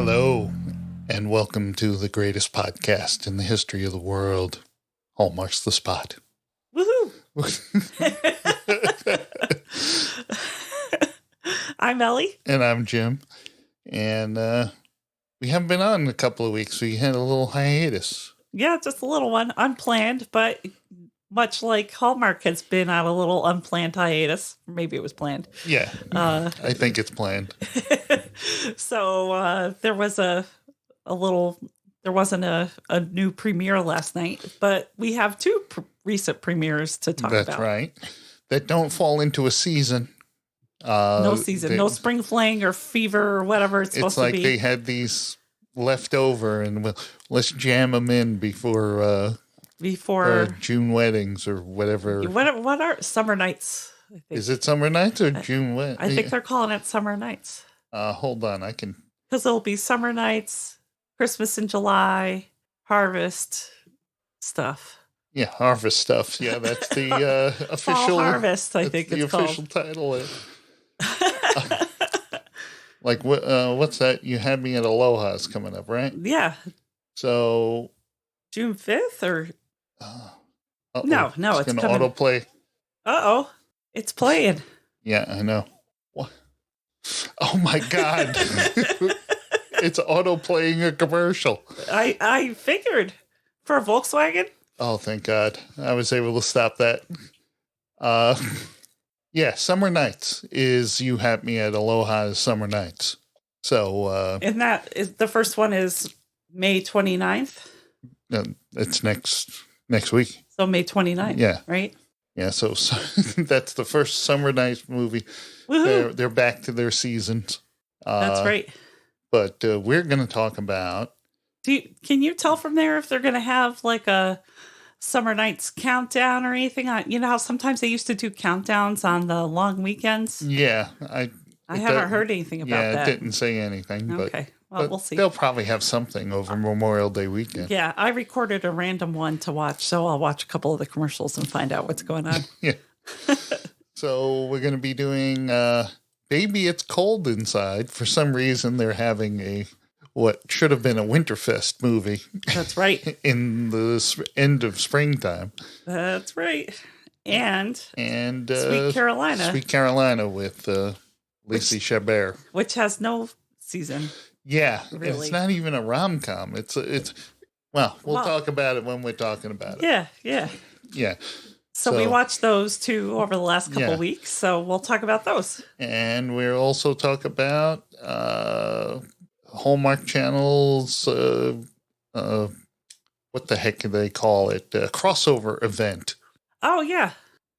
Hello, and welcome to the greatest podcast in the history of the world, Hallmark's The Spot. Woohoo! I'm Ellie. And I'm Jim. And we haven't been on in a couple of weeks. We had a little hiatus. Yeah, just a little one. Unplanned, but much like Hallmark has been on a little unplanned hiatus. Maybe it was planned. Yeah, I think it's planned. So there was there wasn't a new premiere last night, but we have two recent premieres to talk about. That's right. That don't fall into a season. No season, no spring fling or fever or whatever it's supposed to be. It's like they had these left over and let's jam them in before June weddings or whatever. What are summer nights? I think. Is it summer nights or June weddings? I think they're calling it summer nights. Hold on, I can. Because it'll be summer nights, Christmas in July, harvest stuff. Yeah, harvest stuff. Yeah, that's the official Fall harvest. I think the it's official title. Like what's that? You had me at Aloha's coming up, right? Yeah. So June 5th or no, it's gonna coming. autoplay. It's playing. Yeah, I know. What? Oh my God! It's auto playing a commercial. I figured for a Volkswagen. Oh, thank God! I was able to stop that. Yeah, Summer Nights is You Have Me at Aloha's Summer Nights. So, and that is the first one is May 29th. It's next week. So May 29th. Yeah. Right? Yeah, so that's the first Summer Nights movie. Woohoo! They're back to their seasons. That's right. But we're going to talk about... Can you tell from there if they're going to have like a Summer Nights countdown or anything? You know how sometimes they used to do countdowns on the long weekends? Yeah. I haven't heard anything about that. Yeah, it didn't say anything. Okay. Well, we'll see. They'll probably have something over Memorial Day weekend. Yeah, I recorded a random one to watch, so I'll watch a couple of the commercials and find out what's going on. Yeah. So we're going to be doing Baby It's Cold Inside. For some reason, they're having what should have been a Winterfest movie. That's right. In the end of springtime. That's right. And Sweet Carolina. Sweet Carolina with Lacey Chabert. Which has no season. Yeah. Really. It's not even a rom-com. We'll talk about it when we're talking about it. Yeah. Yeah. So we watched those two over the last couple of weeks, so we'll talk about those. And we'll also talk about Hallmark Channel's, what the heck do they call it? Crossover event. Oh, yeah.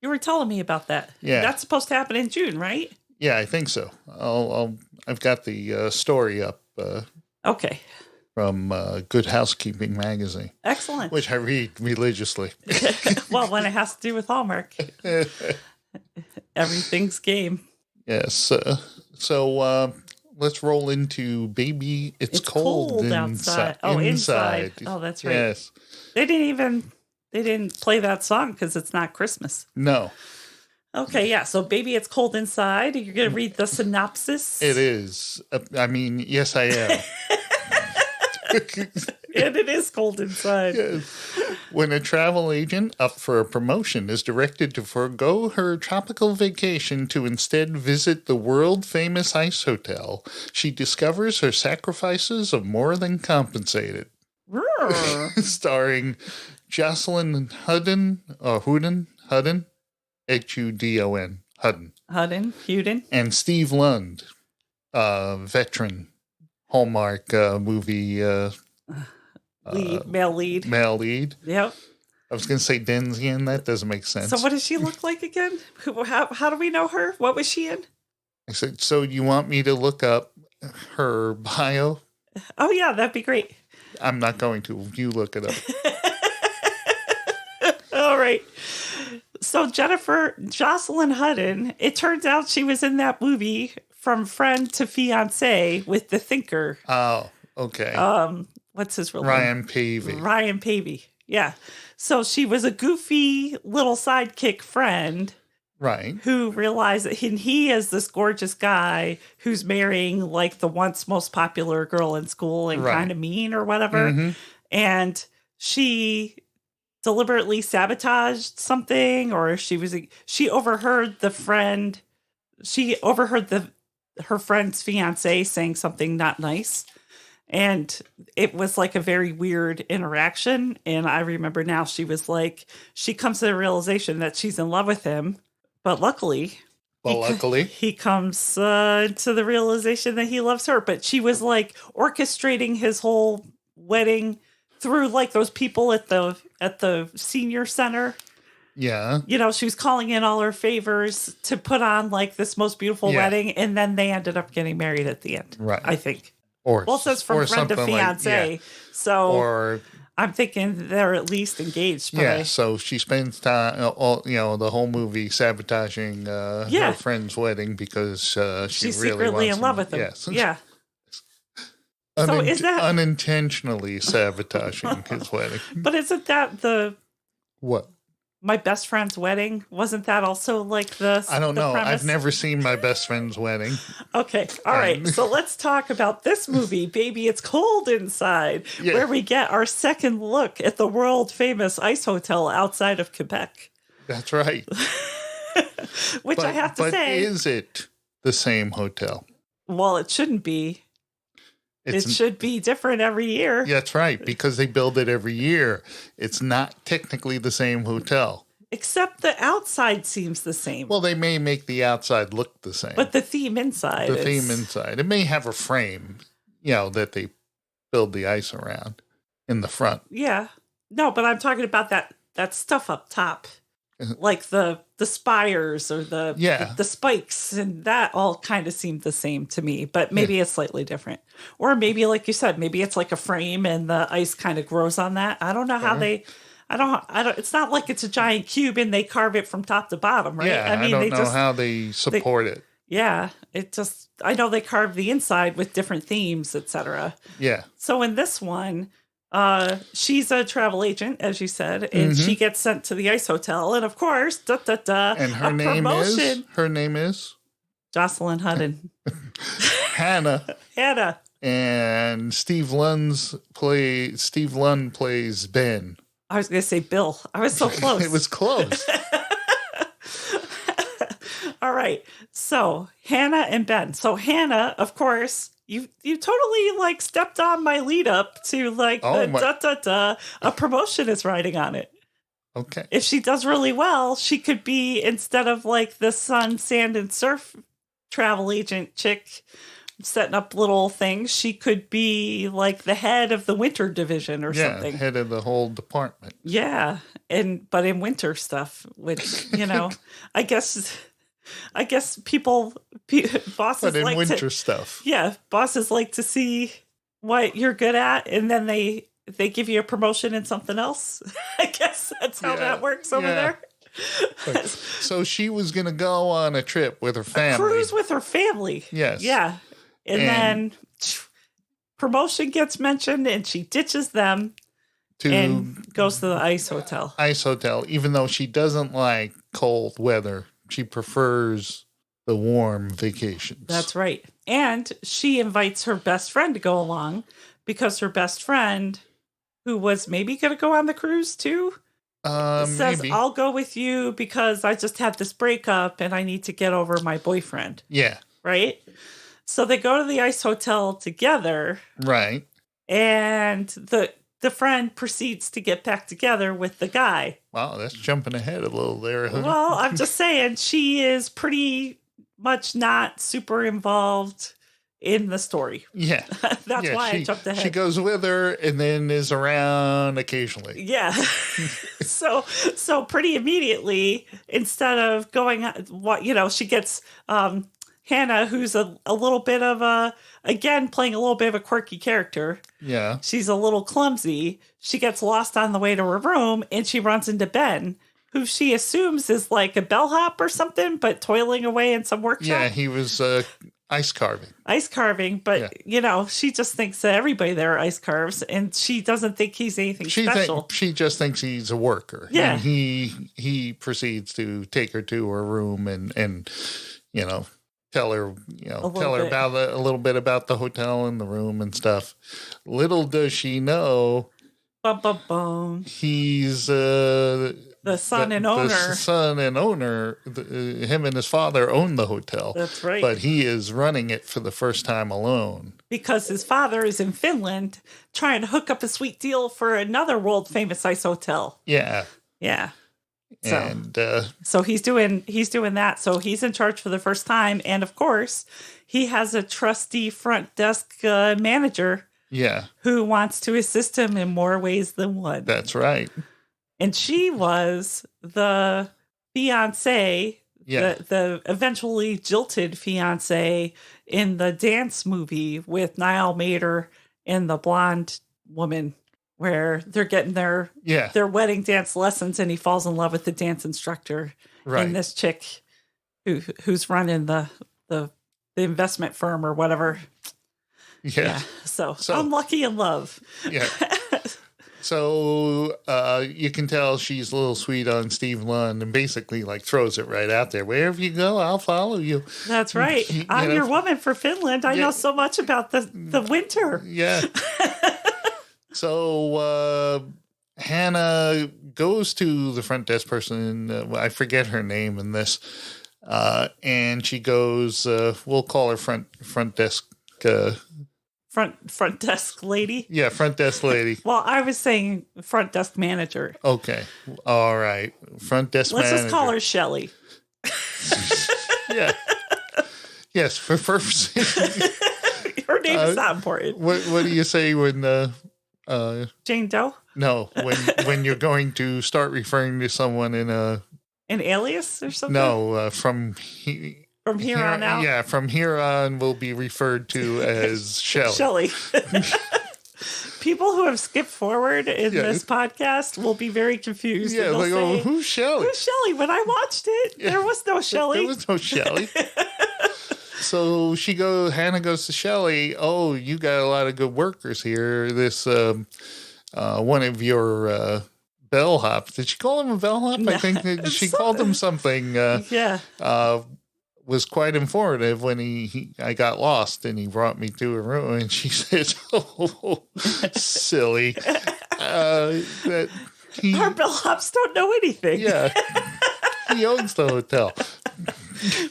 You were telling me about that. Yeah. That's supposed to happen in June, right? Yeah, I think so. I've got the story up. Okay. From Good Housekeeping magazine. Excellent. Which I read religiously. Well, when it has to do with Hallmark. Everything's game. Yes. So let's roll into Baby It's Cold Outside. Oh, inside. Oh, that's right. Yes. They didn't play that song because it's not Christmas. No. Okay, yeah. So Baby It's Cold Inside. You're going to read the synopsis? It is. I mean, yes, I am. And it is cold inside. Yes. When a travel agent up for a promotion is directed to forego her tropical vacation to instead visit the world-famous ice hotel, she discovers her sacrifices are more than compensated. Starring Jocelyn Hudon, Hudon, Hudon, Hudon, and Steve Lund, veteran Hallmark movie male lead. Male lead. Yep. I was going to say Denzian. That doesn't make sense. So what does she look like again? How do we know her? What was she in? I said, so you want me to look up her bio? Oh, yeah, that'd be great. I'm not going to. You look it up. All right. So Jocelyn Hudon, it turns out she was in that movie From Friend to Fiancé with the Thinker. Oh, okay. What's his real name? Ryan Pavey. Yeah. So she was a goofy little sidekick friend Right. who realize that he is this gorgeous guy who's marrying like the once most popular girl in school and Right. kind of mean or whatever. Mm-hmm. And she deliberately sabotaged something, or she overheard her friend's fiance saying something not nice. And it was like a very weird interaction. And I remember now she comes to the realization that she's in love with him. But luckily, he comes to the realization that he loves her. But she was like orchestrating his whole wedding through like those people at the senior center. Yeah. You know, she was calling in all her favors to put on like this most beautiful wedding, and then they ended up getting married at the end. Right. I think. Or Well, it says from friend to fiance. So I'm thinking they're at least engaged. Yeah, so she spends time, the whole movie sabotaging her friend's wedding because she's really secretly wants in love with him. Yes. Yeah. So is that unintentionally sabotaging his wedding? But isn't that what? My best friend's wedding? Wasn't that also like I don't know. premise? I've never seen My Best Friend's Wedding. Okay. All right. So let's talk about this movie, Baby It's Cold Inside, where we get our second look at the world famous ice hotel outside of Quebec. That's right. Which I have to say. But is it the same hotel? Well, it shouldn't be. It should be different every year. That's right, because they build it every year. It's not technically the same hotel. Except the outside seems the same. Well, they may make the outside look the same. But the theme inside It may have a frame, that they build the ice around in the front. Yeah. No, but I'm talking about that stuff up top. Like the spires or the spikes, and that all kind of seemed the same to me, but maybe it's slightly different. Or maybe, like you said, maybe it's like a frame and the ice kind of grows on that. I don't know how I don't, it's not like it's a giant cube and they carve it from top to bottom, right? Yeah, I don't know how they support it. Yeah, I know they carve the inside with different themes, etc. Yeah. So in this one, she's a travel agent, as you said, and she gets sent to the ice hotel, and of course, and her name is Jocelyn Hudden. Hannah. And Steve Lund plays Ben. I was going to say Bill. I was so close. It was close. All right. So Hannah and Ben. So Hannah, of course, you totally like stepped on my lead up to like a promotion is riding on it. Okay. If she does really well, she could be, instead of like the sun, sand, and surf travel agent chick setting up little things, she could be like the head of the winter division or something. Head of the whole department. Yeah. But in winter stuff, which, I guess bosses like winter stuff. Yeah, bosses like to see what you're good at, and then they give you a promotion in something else. I guess that's how that works over there. So she was going to go on a trip with her family. A cruise with her family. Yes. Yeah. And then promotion gets mentioned, and she ditches them and goes to the ice hotel. Ice hotel, even though she doesn't like cold weather. She prefers the warm vacations. That's right. And she invites her best friend to go along because her best friend, who was maybe going to go on the cruise too, says, maybe. I'll go with you because I just had this breakup and I need to get over my boyfriend. Yeah. Right? So they go to the ice hotel together. Right. And the friend proceeds to get back together with the guy. Wow, that's jumping ahead a little there. Huh? Well, I'm just saying, she is pretty much not super involved in the story. Yeah. That's why I jumped ahead. She goes with her and then is around occasionally. Yeah. So pretty immediately, instead of going, she gets Hannah, who's a little bit of playing a little bit of a quirky character. Yeah. She's a little clumsy. She gets lost on the way to her room, and she runs into Ben, who she assumes is like a bellhop or something, but toiling away in some workshop. Yeah, he was Ice carving. Ice carving, but she just thinks that everybody there ice carves, and she doesn't think he's anything special. She just thinks he's a worker. Yeah. And he proceeds to take her to her room and tell her about a little bit about the hotel and the room and stuff. Little does she know, he's the son and owner. The son and owner. Him and his father own the hotel. That's right. But he is running it for the first time alone. Because his father is in Finland trying to hook up a sweet deal for another world famous ice hotel. Yeah. Yeah. So he's doing that. So he's in charge for the first time, and of course, he has a trusty front desk manager. Yeah. Who wants to assist him in more ways than one. That's right. And she was the fiancé, the eventually jilted fiancé in the dance movie with Niall Mater and the blonde woman, where they're getting their wedding dance lessons, and he falls in love with the dance instructor. Right. And this chick who's running the investment firm or whatever. Yeah. So unlucky in love. Yeah. So you can tell she's a little sweet on Steve Lund and basically throws it right out there. Wherever you go, I'll follow you. That's right. I'm your woman for Finland. I know so much about the winter. Yeah. So Hannah goes to the front desk person. I forget her name in this. And she goes, we'll call her front desk Front desk lady? Yeah, front desk lady. Well, I was saying front desk manager. Okay. All right. Front desk manager. Let's just call her Shelley. Yeah. Yes, for first. Her name is not important. What do you say when... Jane Doe? No, when you're going to start referring to someone in a... An alias or something? No, from here on out? Yeah, from here on will be referred to as Shelley. Shelley. People who have skipped forward in this podcast will be very confused. Yeah, like, say, who's Shelley? Who's Shelley? When I watched it, there was no Shelley. There was no Shelley. So Hannah goes to Shelley, oh, you got a lot of good workers here. This, one of your bellhops, did she call him a bellhop? I think she called him something. Was quite informative when I got lost and he brought me to a room and she says, oh, silly. Our bellhops don't know anything. Yeah. He owns the hotel.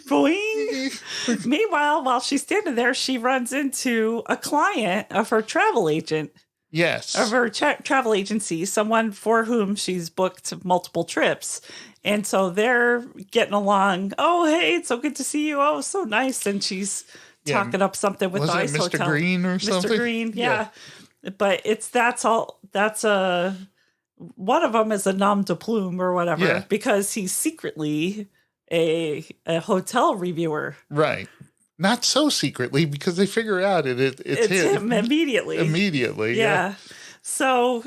Boing. Meanwhile, while she's standing there, she runs into a client of her travel agent. Yes. Of her travel agency, someone for whom she's booked multiple trips. And so they're getting along. Oh, hey, it's so good to see you. Oh, so nice. And she's talking up something with the ice Mr. hotel. Green or something? Mr. Green, yeah. But that's one of them is a nom de plume or whatever because he's secretly a hotel reviewer. Right. Not so secretly because they figure out it's him immediately. Immediately, yeah. So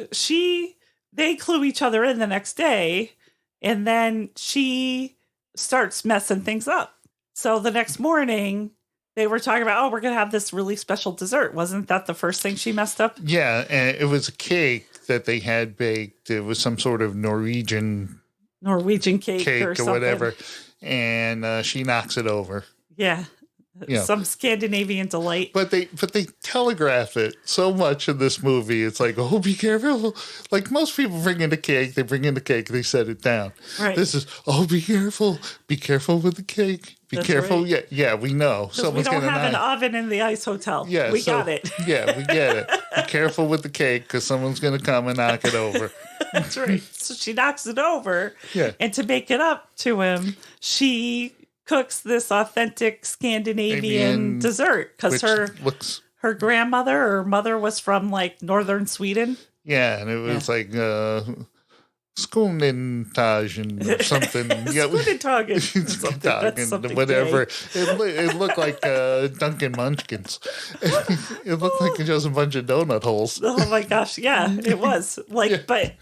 they clue each other in the next day, and then she starts messing things up. So the next morning, they were talking about, we're going to have this really special dessert. Wasn't that the first thing she messed up? Yeah, and it was a cake that they had baked. It was some sort of Norwegian cake or something. Whatever. And she knocks it over. Yeah. Some Scandinavian delight. But they telegraph it so much in this movie. It's like, oh, be careful. Like most people bring in the cake, they set it down. Right. This is, oh, be careful. Be careful with the cake. Be careful. Right. Yeah, we know. We don't have an oven in the ice hotel. Yeah, we got it. Yeah, we get it. Be careful with the cake because someone's going to come and knock it over. That's right. So she knocks it over. Yeah. And to make it up to him, she cooks this authentic Scandinavian dessert because her grandmother or mother was from northern Sweden. Yeah, and it was Skånetagen or something. Skånetagen. Whatever. It looked like Dunkin' Munchkins. It looked like just a bunch of donut holes. Oh my gosh, yeah, it was. But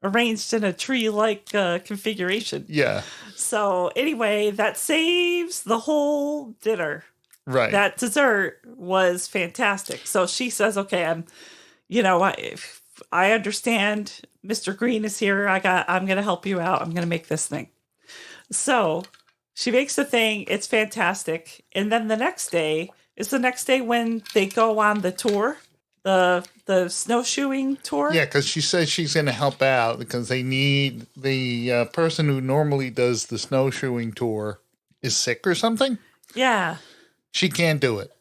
arranged in a tree-like configuration. Yeah. So anyway, that saves the whole dinner. Right. That dessert was fantastic. So she says, okay, I understand Mr. Green is here. I'm going to help you out. I'm going to make this thing. So she makes the thing. It's fantastic. And then the next day is the next day when they go on the tour, the snowshoeing tour. Yeah, because she says she's going to help out because they need the person who normally does the snowshoeing tour is sick or something. Yeah. She can't do it.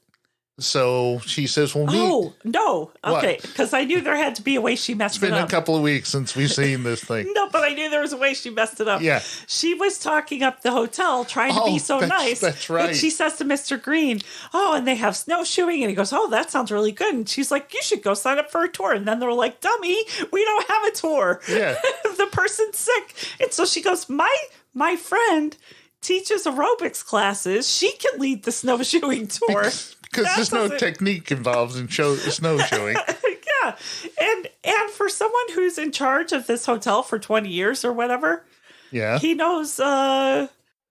So she says, well, oh, no. Okay. Because I knew there had to be a way she messed it up. It's been a couple of weeks since we've seen this thing. No, but I knew there was a way she messed it up. Yeah. She was talking up the hotel, trying to be so nice. That's right. And she says to Mr. Green, oh, and they have snowshoeing. And he goes, oh, that sounds really good. And she's like, you should go sign up for a tour. And then they're like, dummy, we don't have a tour. Yeah. The person's sick. And so she goes, my friend teaches aerobics classes. She can lead the snowshoeing tour. Because there's no technique involved in snowshoeing. Yeah. And for someone who's in charge of this hotel for 20 years or whatever, yeah, he knows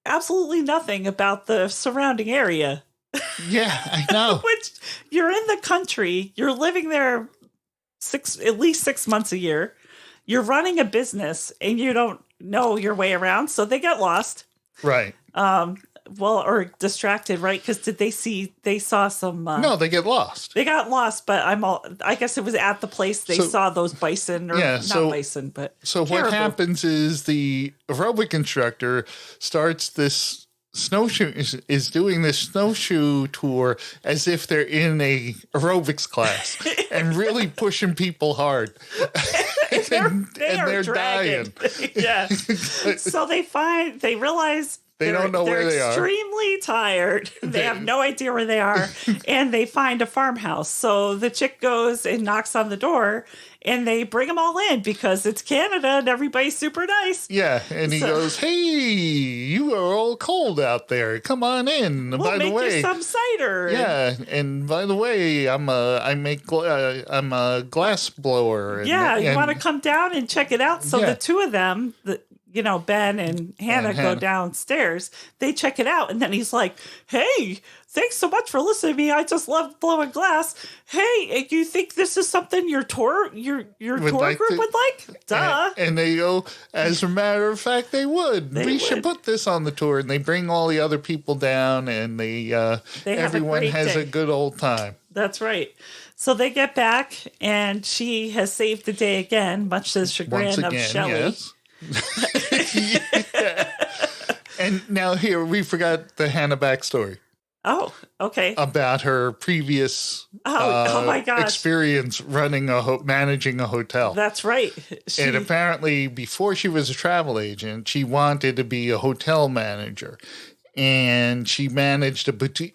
absolutely nothing about the surrounding area. Yeah, I know. Which, you're in the country, you're living there at least 6 months a year, you're running a business, and you don't know your way around, so they get lost. Right. Or distracted, right? Because they saw some... no, they get lost. They got lost, but I guess it was at the place they saw those bison, or not bison, but So caribou. what happens is the aerobic instructor starts this snowshoe, is doing this snowshoe tour as if they're in a aerobics class and really pushing people hard. They're dying. Yeah. So they realize they don't know where they are. They're extremely tired. They have no idea where they are. And they find a farmhouse. So the chick goes and knocks on the door, and they bring them all in because it's Canada and everybody's super nice. Yeah. And he goes, hey, you are all cold out there. Come on in. We'll by the way, make you some cider. Yeah. And by the way, I'm a glass blower. You want to come down and check it out? So the two of them, Ben and Hannah go downstairs. They check it out, and then he's like, hey, thanks so much for listening to me. I just love blowing glass. Hey, you think this is something your tour group would like? Duh. And they go, as a matter of fact, they would. We should put this on the tour. And they bring all the other people down, and everyone has a good old time. That's right. So they get back, and she has saved the day again, much to the chagrin of Shelley. Yes. Yeah. And now here, we forgot the Hannah backstory. Oh, okay. About her previous my gosh. experience managing a hotel. That's right. And apparently, before she was a travel agent, she wanted to be a hotel manager. And she managed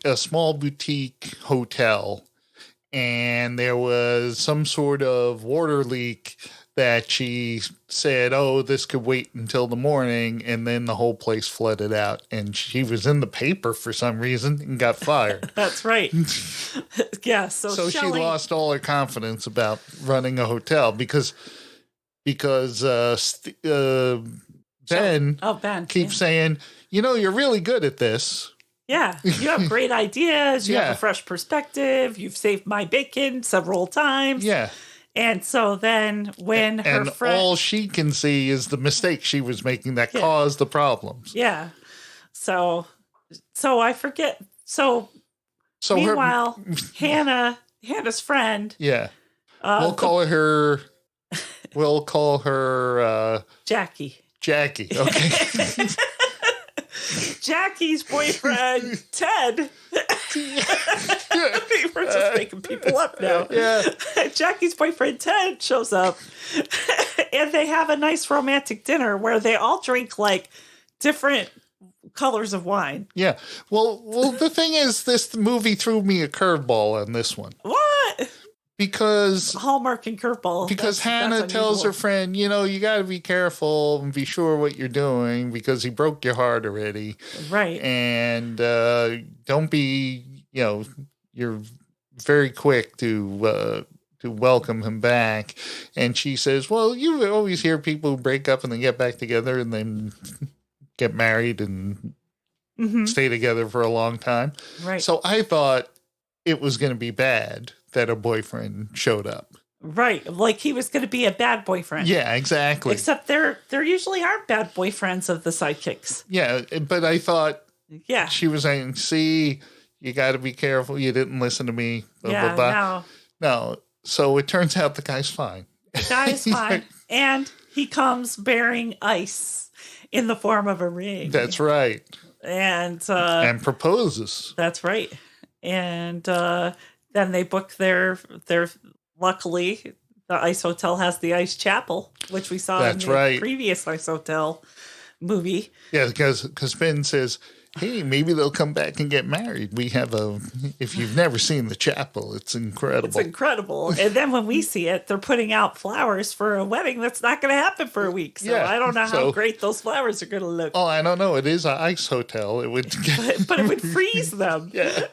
a small boutique hotel. And there was some sort of water leak that she said, oh, this could wait until the morning, and then the whole place flooded out. And she was in the paper for some reason and got fired. That's right. Yeah, so she lost all her confidence about running a hotel because Ben keeps saying, you're really good at this. Yeah, you have great ideas. You have a fresh perspective. You've saved my bacon several times. Yeah. And so then when her friend... all she can see is the mistake she was making that caused the problems. Yeah. So I forget. So meanwhile, Hannah's friend... Yeah. We'll call her... Jackie. Okay. Jackie's boyfriend, Ted. We're just making people up now. Yeah. Jackie's boyfriend, Ted, shows up. And they have a nice romantic dinner where they all drink like different colors of wine. Yeah. Well, the thing is, this movie threw me a curveball on this one. What? Because Hallmark and curveball. Because Hannah tells her friend, you got to be careful and be sure what you're doing because he broke your heart already. Right. And don't be, you're very quick to welcome him back. And she says, well, you always hear people who break up and then get back together and then get married and stay together for a long time. Right. So I thought it was going to be bad that her boyfriend showed up. Right. Like he was going to be a bad boyfriend. Yeah, exactly. Except there usually aren't bad boyfriends of the sidekicks. Yeah, but I thought Yeah. she was saying, see, you got to be careful. You didn't listen to me. Blah, Yeah, blah, blah. No. So it turns out the guy's fine. The guy's fine. And he comes bearing ice in the form of a ring. That's right. And proposes. That's right. And then they book their luckily the ice hotel has the ice chapel, which we saw in the previous ice hotel movie. Yeah, because Ben says, hey, maybe they'll come back and get married. We have if you've never seen the chapel, it's incredible. It's incredible. And then when we see it, they're putting out flowers for a wedding that's not going to happen for a week. So I don't know how great those flowers are going to look. Oh, I don't know. It is an ice hotel. It would, but it would freeze them. Yeah.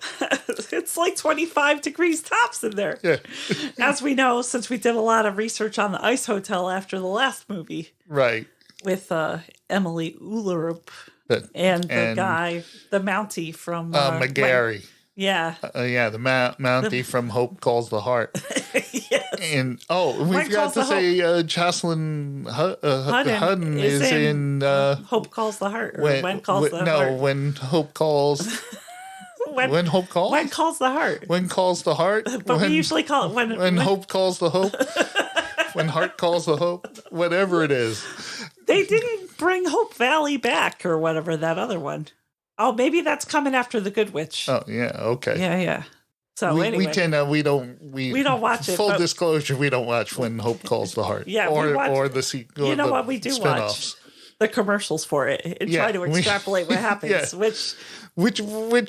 It's like 25 degrees tops in there. Yeah. As we know, since we did a lot of research on the ice hotel after the last movie. Right. With Emily Ullerup. And the guy, the Mountie from... McGarry. Yeah. The Mountie from Hope Calls the Heart. Yes. And, we forgot to say Jocelyn Hudden is in... Hope Calls the Heart. When Calls the Heart. No, When Hope Calls... When Hope Calls? When Calls the Heart. When Calls the Heart? But we usually call it when Hope Calls the Hope. When Heart Calls the Hope. Whatever it is. They didn't bring Hope Valley back or whatever, that other one. Oh, maybe that's coming after The Good Witch. Oh, yeah, okay. Yeah. So anyway. We don't watch it. Full disclosure, we don't watch When Hope Calls the Heart. Yeah, or the sequel. You know what we do spin-offs. watch? The commercials for it and try to extrapolate what happens, Which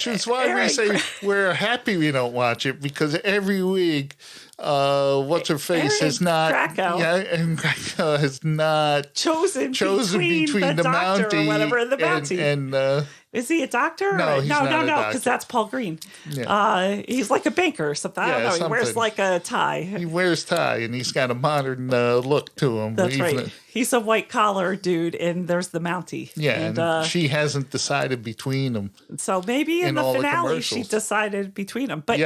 is why we say we're happy we don't watch it, because every week, what's her face is not Krakow. Yeah, and Krakow has not chosen between the doctor Mountie or whatever and the Mountie. And is he a doctor? No, he's not because that's Paul Green. Yeah. He's like a banker or something. I don't know. He wears like a tie. He wears tie, and he's got a modern look to him. That's right. He's a white collar dude, and there's the Mountie. Yeah, and she hasn't decided between them. So maybe in the finale she decided between them. But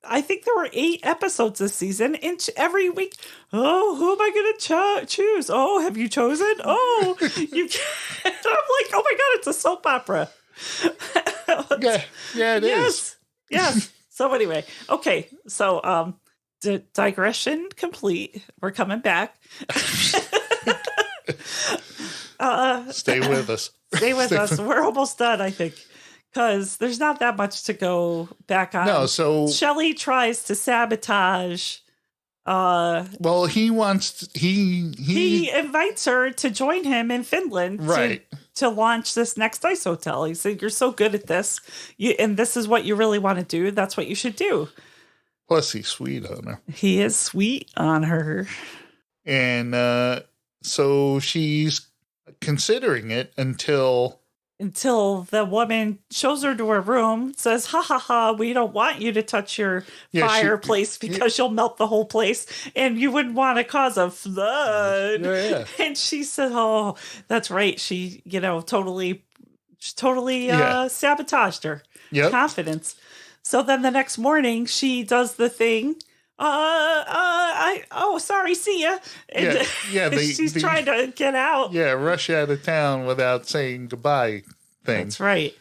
I think there were 8 episodes this season, and every week, who am I going to choose? Oh, have you chosen? Oh, you can't. I'm like, oh my God, it's a soap opera. Yeah, it is. Yes. So anyway, okay. So digression complete. We're coming back. Stay with us. Stay with us. We're almost done, I think. Because there's not that much to go back on. No, so... Shelley tries to sabotage... well, he wants... He invites her to join him in Finland. Right. To launch this next ice hotel. He said, you're so good at this. And this is what you really want to do. That's what you should do. Plus, he's sweet on her. He is sweet on her. And so she's considering it until the woman shows her to her room, says, ha ha ha, we don't want you to touch your fireplace because you'll melt the whole place and you wouldn't want to cause a flood. Yeah. And she said, oh, that's right. She, totally sabotaged her confidence. So then the next morning she does the thing. Sorry, see ya. And she's trying to get out. Yeah, rush out of town without saying goodbye thing. That's right.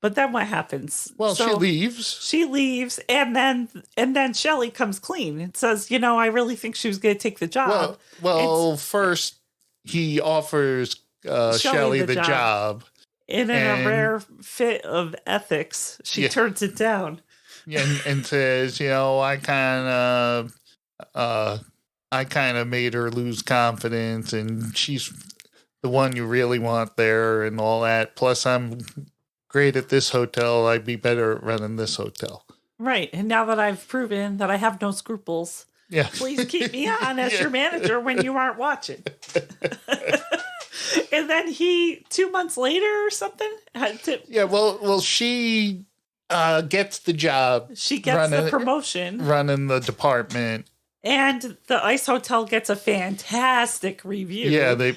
But then what happens? Well, she leaves. She leaves, and then Shelley comes clean and says, I really think she was going to take the job. Well, first he offers Shelley the job. And in a rare fit of ethics, she turns it down. And says, I kind of made her lose confidence, and she's the one you really want there, and all that. Plus, I'm great at this hotel. I'd be better at running this hotel. Right, and now that I've proven that I have no scruples, please keep me on as your manager when you aren't watching. And then 2 months later or something. She gets the job. She gets the promotion. Running the department. And the Ice Hotel gets a fantastic review. Yeah, they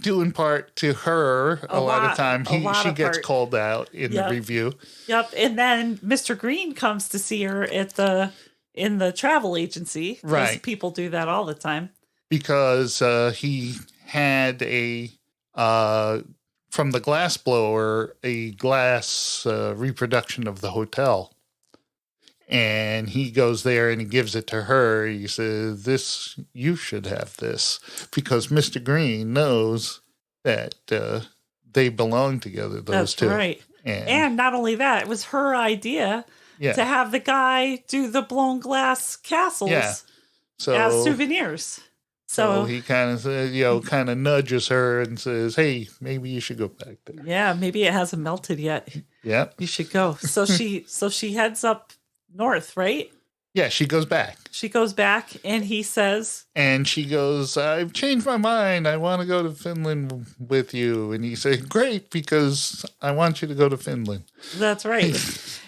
due in part to her. A lot of time she gets called out in the review. Yep, and then Mr. Green comes to see her in the travel agency. Right, people do that all the time because he had from the glass blower a glass reproduction of the hotel. And he goes there and he gives it to her. He says, you should have this. Because Mr. Green knows that they belong together, those two. That's right. And not only that, it was her idea to have the guy do the blown glass castles as souvenirs. So he kind of nudges her and says, hey, maybe you should go back there. Yeah, maybe it hasn't melted yet. Yeah. You should go. So she heads up north, right? Yeah, she goes back. She goes back, and he says... And she goes, I've changed my mind. I want to go to Finland with you. And he said, great, because I want you to go to Finland. That's right.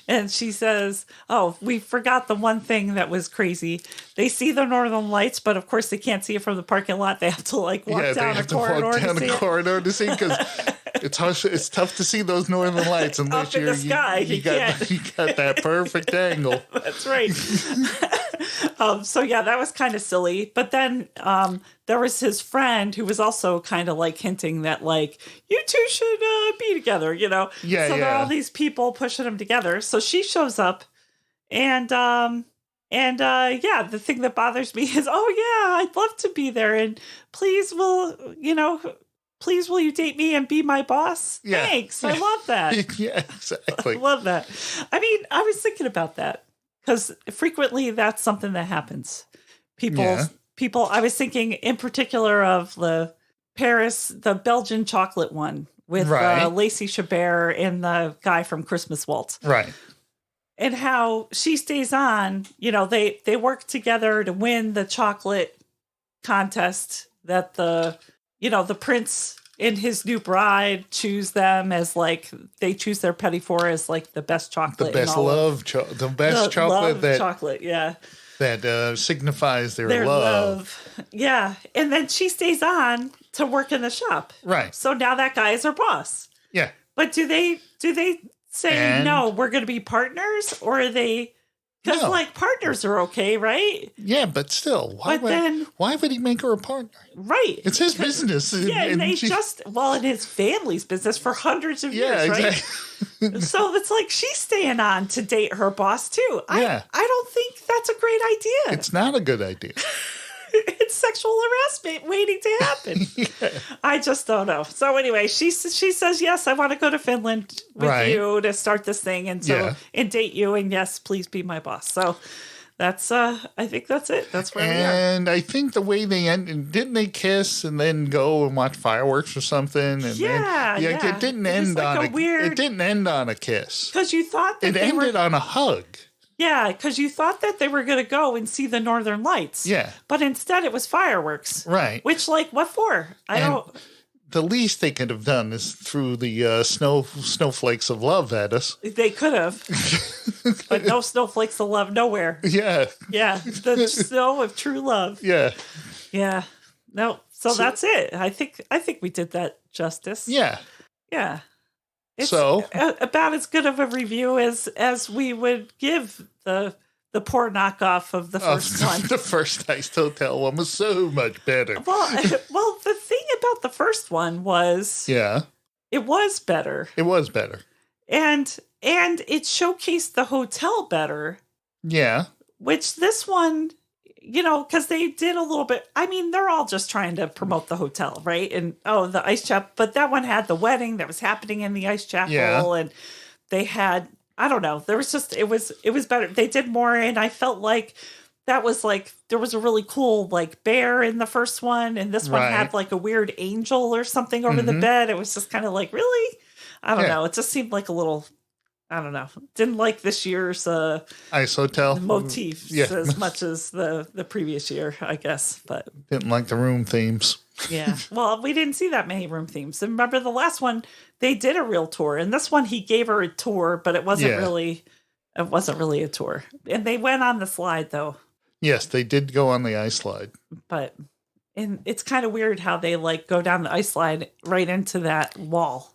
And she says, oh, we forgot the one thing that was crazy. They see the Northern Lights, but of course they can't see it from the parking lot. They have to walk down a corridor to see it. Because it's tough to see those Northern Lights unless up in the sky. You got that perfect angle. That's right. So that was kind of silly. But then there was his friend who was also kind of like hinting that like you two should be together, Yeah. So there are all these people pushing them together. So she shows up, and the thing that bothers me is, I'd love to be there, and please will you date me and be my boss? Yeah. Thanks. I love that. Yeah, exactly. I love that. I mean, I was thinking about that because frequently that's something that happens. People, I was thinking in particular of the Belgian chocolate one with Lacey Chabert and the guy from Christmas Waltz. Right. And how she stays on, they work together to win the chocolate contest that the prince and his new bride choose them as like, they choose their petit four as like the best chocolate. The best chocolate. Yeah. That signifies their love. Yeah. And then she stays on to work in the shop. Right. So now that guy is her boss. Yeah. But do they say, no, we're going to be partners? Or are they... Because, partners are okay, right? Yeah, but still, why would he make her a partner? Right. It's his business. And in his family's business for hundreds of years, right? Exactly. So it's like she's staying on to date her boss, too. I don't think that's a great idea. It's not a good idea. It's sexual harassment waiting to happen. I just don't know. So anyway, she says, yes, I want to go to Finland with you to start this thing and date you. And yes, please be my boss. So that's, I think that's it. That's where we are. And I think the way they ended, didn't they kiss and then go and watch fireworks or something? And it didn't end it didn't end on a kiss. Because you thought that it ended on a hug. Yeah, because you thought that they were going to go and see the Northern Lights. Yeah. But instead it was fireworks. Right. Which, what for? The least they could have done is threw the snowflakes of love at us. They could have. But no snowflakes of love nowhere. Yeah. Yeah. The snow of true love. Yeah. Yeah. No. So that's it. I think we did that justice. Yeah. Yeah. It's about as good of a review as we would give the poor knockoff of the first one. The first Ice Hotel one was so much better. Well, the thing about the first one was it was better. It was better. And it showcased the hotel better. Yeah. Which this one, because they did a little bit. I mean, they're all just trying to promote the hotel, right? And the ice chapel. But that one had the wedding that was happening in the ice chapel, and they had, I don't know. There was just it was better. They did more, and I felt like that was like there was a really cool bear in the first one, and this one had a weird angel or something over the bed. It was just kind of really, I don't know. It just seemed like a little. I don't know. Didn't like this year's Ice Hotel motifs as much as the previous year, I guess. But didn't like the room themes. Yeah. Well, we didn't see that many room themes. And remember the last one, they did a real tour. And this one, he gave her a tour, but it wasn't really a tour. And they went on the slide, though. Yes, they did go on the ice slide. But and it's kind of weird how they like go down the ice slide right into that wall.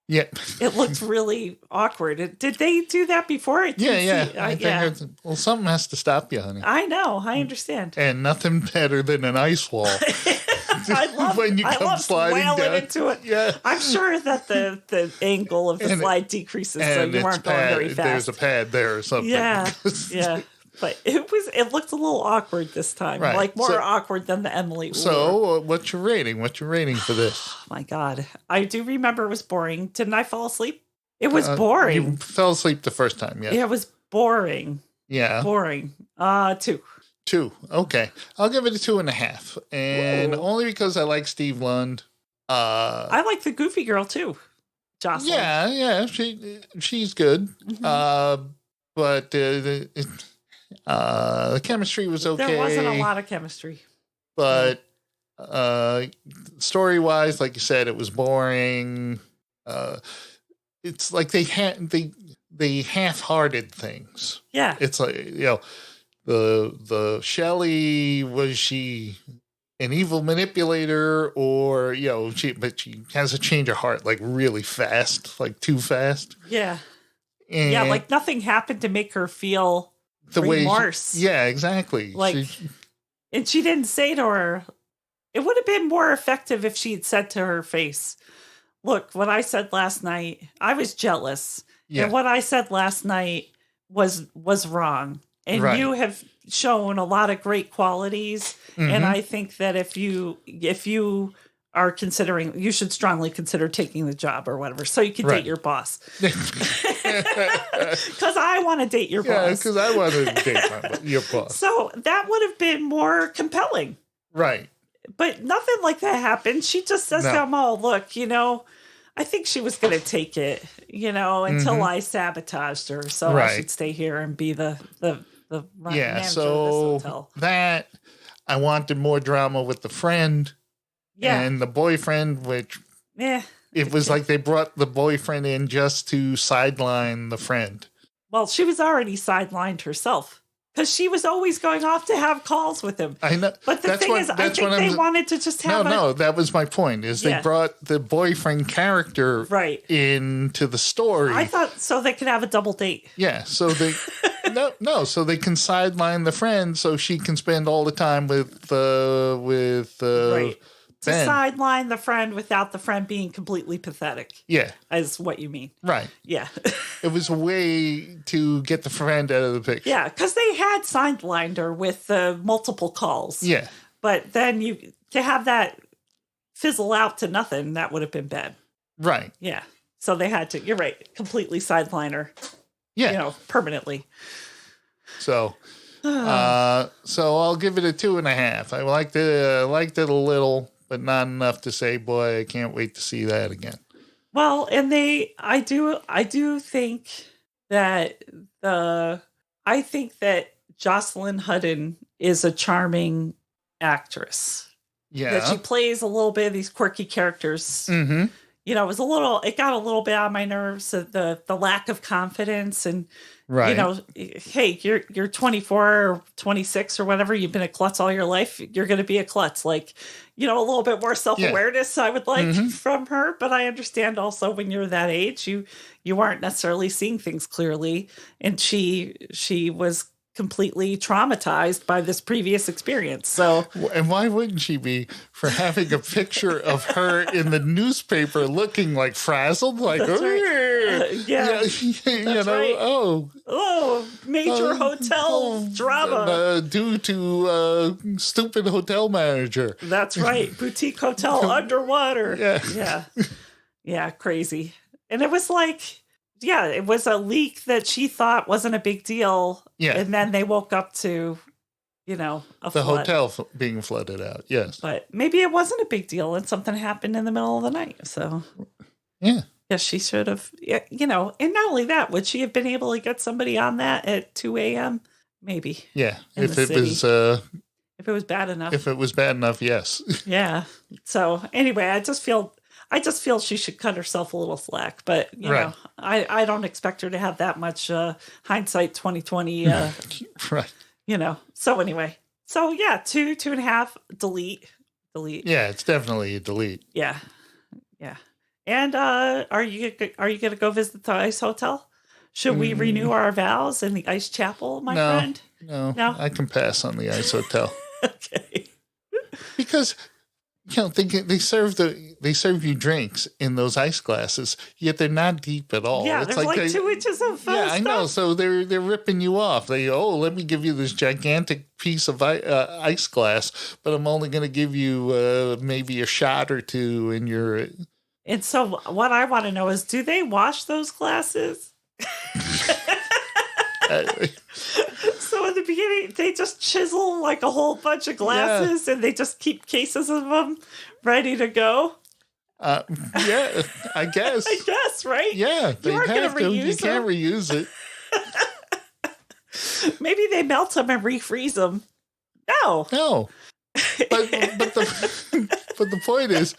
Yeah. It looked really awkward. Did they do that before? I didn't Yeah. see- I think well, something has to stop you, honey. I know. I understand. And nothing better than an ice wall. I love when you come sliding wailing down into it. Yeah. I'm sure that the angle of the slide decreases, so you weren't going very fast. There's a pad there or something. Yeah, yeah. But it looked a little awkward this time, Right. like more awkward than the Emily. So, what's your rating? What's your rating for this? Oh my God, I do remember it was boring. Didn't I fall asleep? It was boring. You fell asleep the first time, yeah. Yeah, it was boring. Yeah. Boring. 2. 2. Okay. I'll give it a 2.5. And Ooh. only because I like Steve Lund. I like the goofy girl too. Jocelyn. Yeah. She's good. Mm-hmm. But the chemistry was okay. There wasn't a lot of chemistry. But story-wise, like you said, it was boring. It's like they half-hearted things. Yeah. It's like, the Shelley, was she an evil manipulator, or but she has a change of heart like really fast, like too fast. Yeah. And yeah, like nothing happened to make her feel the remorse. Yeah, exactly. And she didn't say to her, it would have been more effective if she had said to her face, look, what I said last night, I was jealous. Yeah. And what I said last night was wrong. And you have shown a lot of great qualities. Mm-hmm. And I think that if you are considering, you should strongly consider taking the job or whatever, so you can date your boss. Because I want to date your boss. Yeah, because I want to date your boss. So that would have been more compelling. Right. But nothing like that happened. She just says to them, oh, look, I think she was going to take it, until I sabotaged her. So I should stay here and be the manager of this hotel. That, I wanted more drama with the friend and the boyfriend, which it was like they brought the boyfriend in just to sideline the friend. Well, she was already sidelined herself. Because she was always going off to have calls with him. I know. But the thing is, I think they wanted to just have No, that was my point, is they brought the boyfriend character into the story. I thought so they could have a double date. Yeah, so they... so they can sideline the friend so she can spend all the time with Ben. To sideline the friend without the friend being completely pathetic. Yeah. Is what you mean. Right. Yeah. It was a way to get the friend out of the picture. Yeah, because they had sidelined her with multiple calls. Yeah. But then to have that fizzle out to nothing, that would have been bad. Right. Yeah. So they had to, you're right, completely sideline her. Yeah. Permanently. So I'll give it a 2.5. I liked it a little, but not enough to say, boy, I can't wait to see that again. Well, and I do think that Jocelyn Hudden is a charming actress. Yeah. That she plays a little bit of these quirky characters. Mm-hmm. It got a little bit on my nerves, the lack of confidence and, hey, you're 24 or 26 or whatever. You've been a klutz all your life. You're going to be a klutz. Like, a little bit more self-awareness I would like from her. But I understand also when you're that age, you aren't necessarily seeing things clearly. And she was completely traumatized by this previous experience. So, and why wouldn't she be, for having a picture of her in the newspaper looking like frazzled, like That's right. Major hotel drama due to stupid hotel manager. That's right, boutique hotel underwater. Yeah, crazy. And it was like, it was a leak that she thought wasn't a big deal. Yeah. And then they woke up to, the flood. Hotel being flooded out. Yes. But maybe it wasn't a big deal and something happened in the middle of the night. So, yeah. Yes, she should have, and not only that, would she have been able to get somebody on that at 2 a.m.? Maybe. Yeah. If it was bad enough. If it was bad enough, yes. Yeah. So anyway, I just feel she should cut herself a little slack, but I don't expect her to have that much hindsight 2020. Right. So anyway, so yeah, 2.5, delete. Yeah, it's definitely a delete. Yeah. Yeah. And are you going to go visit the ice hotel? Should we renew our vows in the ice chapel, my friend? No, No? I can pass on the ice hotel Okay. because they serve you drinks in those ice glasses, yet they're not deep at all. Yeah, It's there's like 2 inches of yeah, I know. stuff. So they're ripping you off. Let me give you this gigantic piece of ice glass, but I'm only going to give you maybe a shot or two in your. And so what I want to know is, do they wash those glasses? So in the beginning, they just chisel like a whole bunch of glasses, and they just keep cases of them ready to go. Yeah, I guess. I guess, right? Yeah, You aren't going to reuse You can't them. reuse it. Maybe they melt them and refreeze them. No. No, but the point is,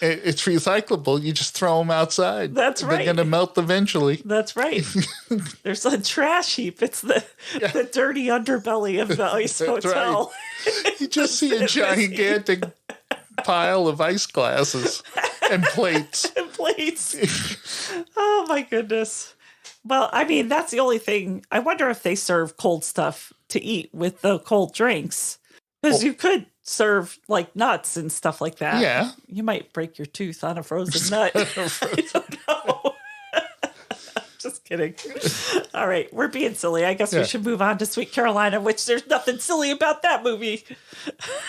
it's recyclable. You just throw them outside. That's right. They're going to melt eventually. That's right. There's a trash heap. It's the dirty underbelly of the ice That's hotel. Right. You just see a gigantic pile of ice glasses and plates. And plates. Oh my goodness. Well, I mean, that's the only thing. I wonder if they serve cold stuff to eat with the cold drinks. Because you could serve like nuts and stuff like that. Yeah. You might break your tooth on a frozen nut. I don't know. Just kidding. All right, we're being silly. I guess we should move on to Sweet Carolina, which there's nothing silly about that movie.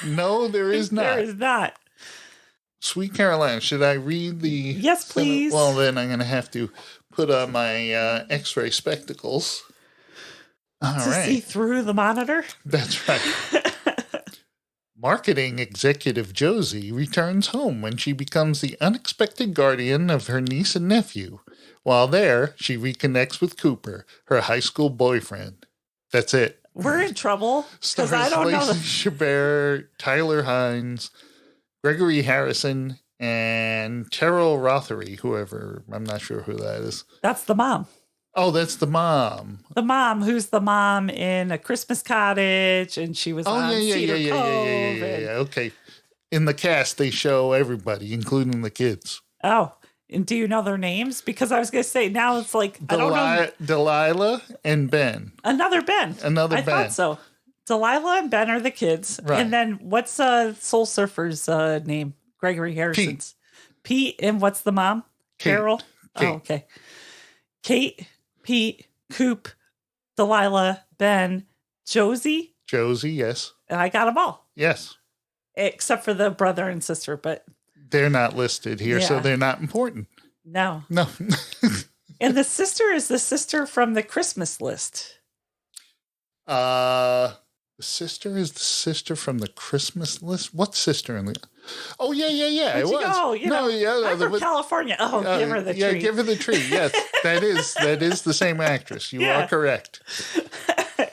No, there is not. There is not. Sweet Carolina. Should I read the... Yes, please. Well, then I'm going to have to put on my X-ray spectacles. All right. See through the monitor? That's right. Marketing executive Josie returns home when she becomes the unexpected guardian of her niece and nephew. While there, she reconnects with Cooper, her high school boyfriend. That's it. We're in trouble because I Stars don't know. Lacey Chabert, Tyler Hines, Gregory Harrison, and Terrell Rothery, whoever. I'm not sure who that is. That's the mom. Oh, that's the mom. The mom, who's the mom in A Christmas Cottage, and she was on Cedar Cove. Yeah. Okay. In the cast, they show everybody, including the kids. Oh, and do you know their names? Because I was going to say, now it's like, I don't know. Delilah and Ben. Another Ben. Another I Ben. thought so. Delilah and Ben are the kids. Right. And then what's Soul Surfer's name? Gregory Harrison's. Pete. And what's the mom? Kate. Carol? Kate. Oh, okay. Kate, Pete, Coop, Delilah, Ben, Josie. Josie, yes. And I got them all. Yes. Except for the brother and sister, but They're not listed here, so Yeah. they're not important. no. No. And the sister is the sister from the Christmas list. The sister is the sister from the Christmas list. What sister in the? Oh yeah. It was. I'm from California. Oh, give her the tree. Give her the tree. Yes, that is the same actress. You Yeah. are correct.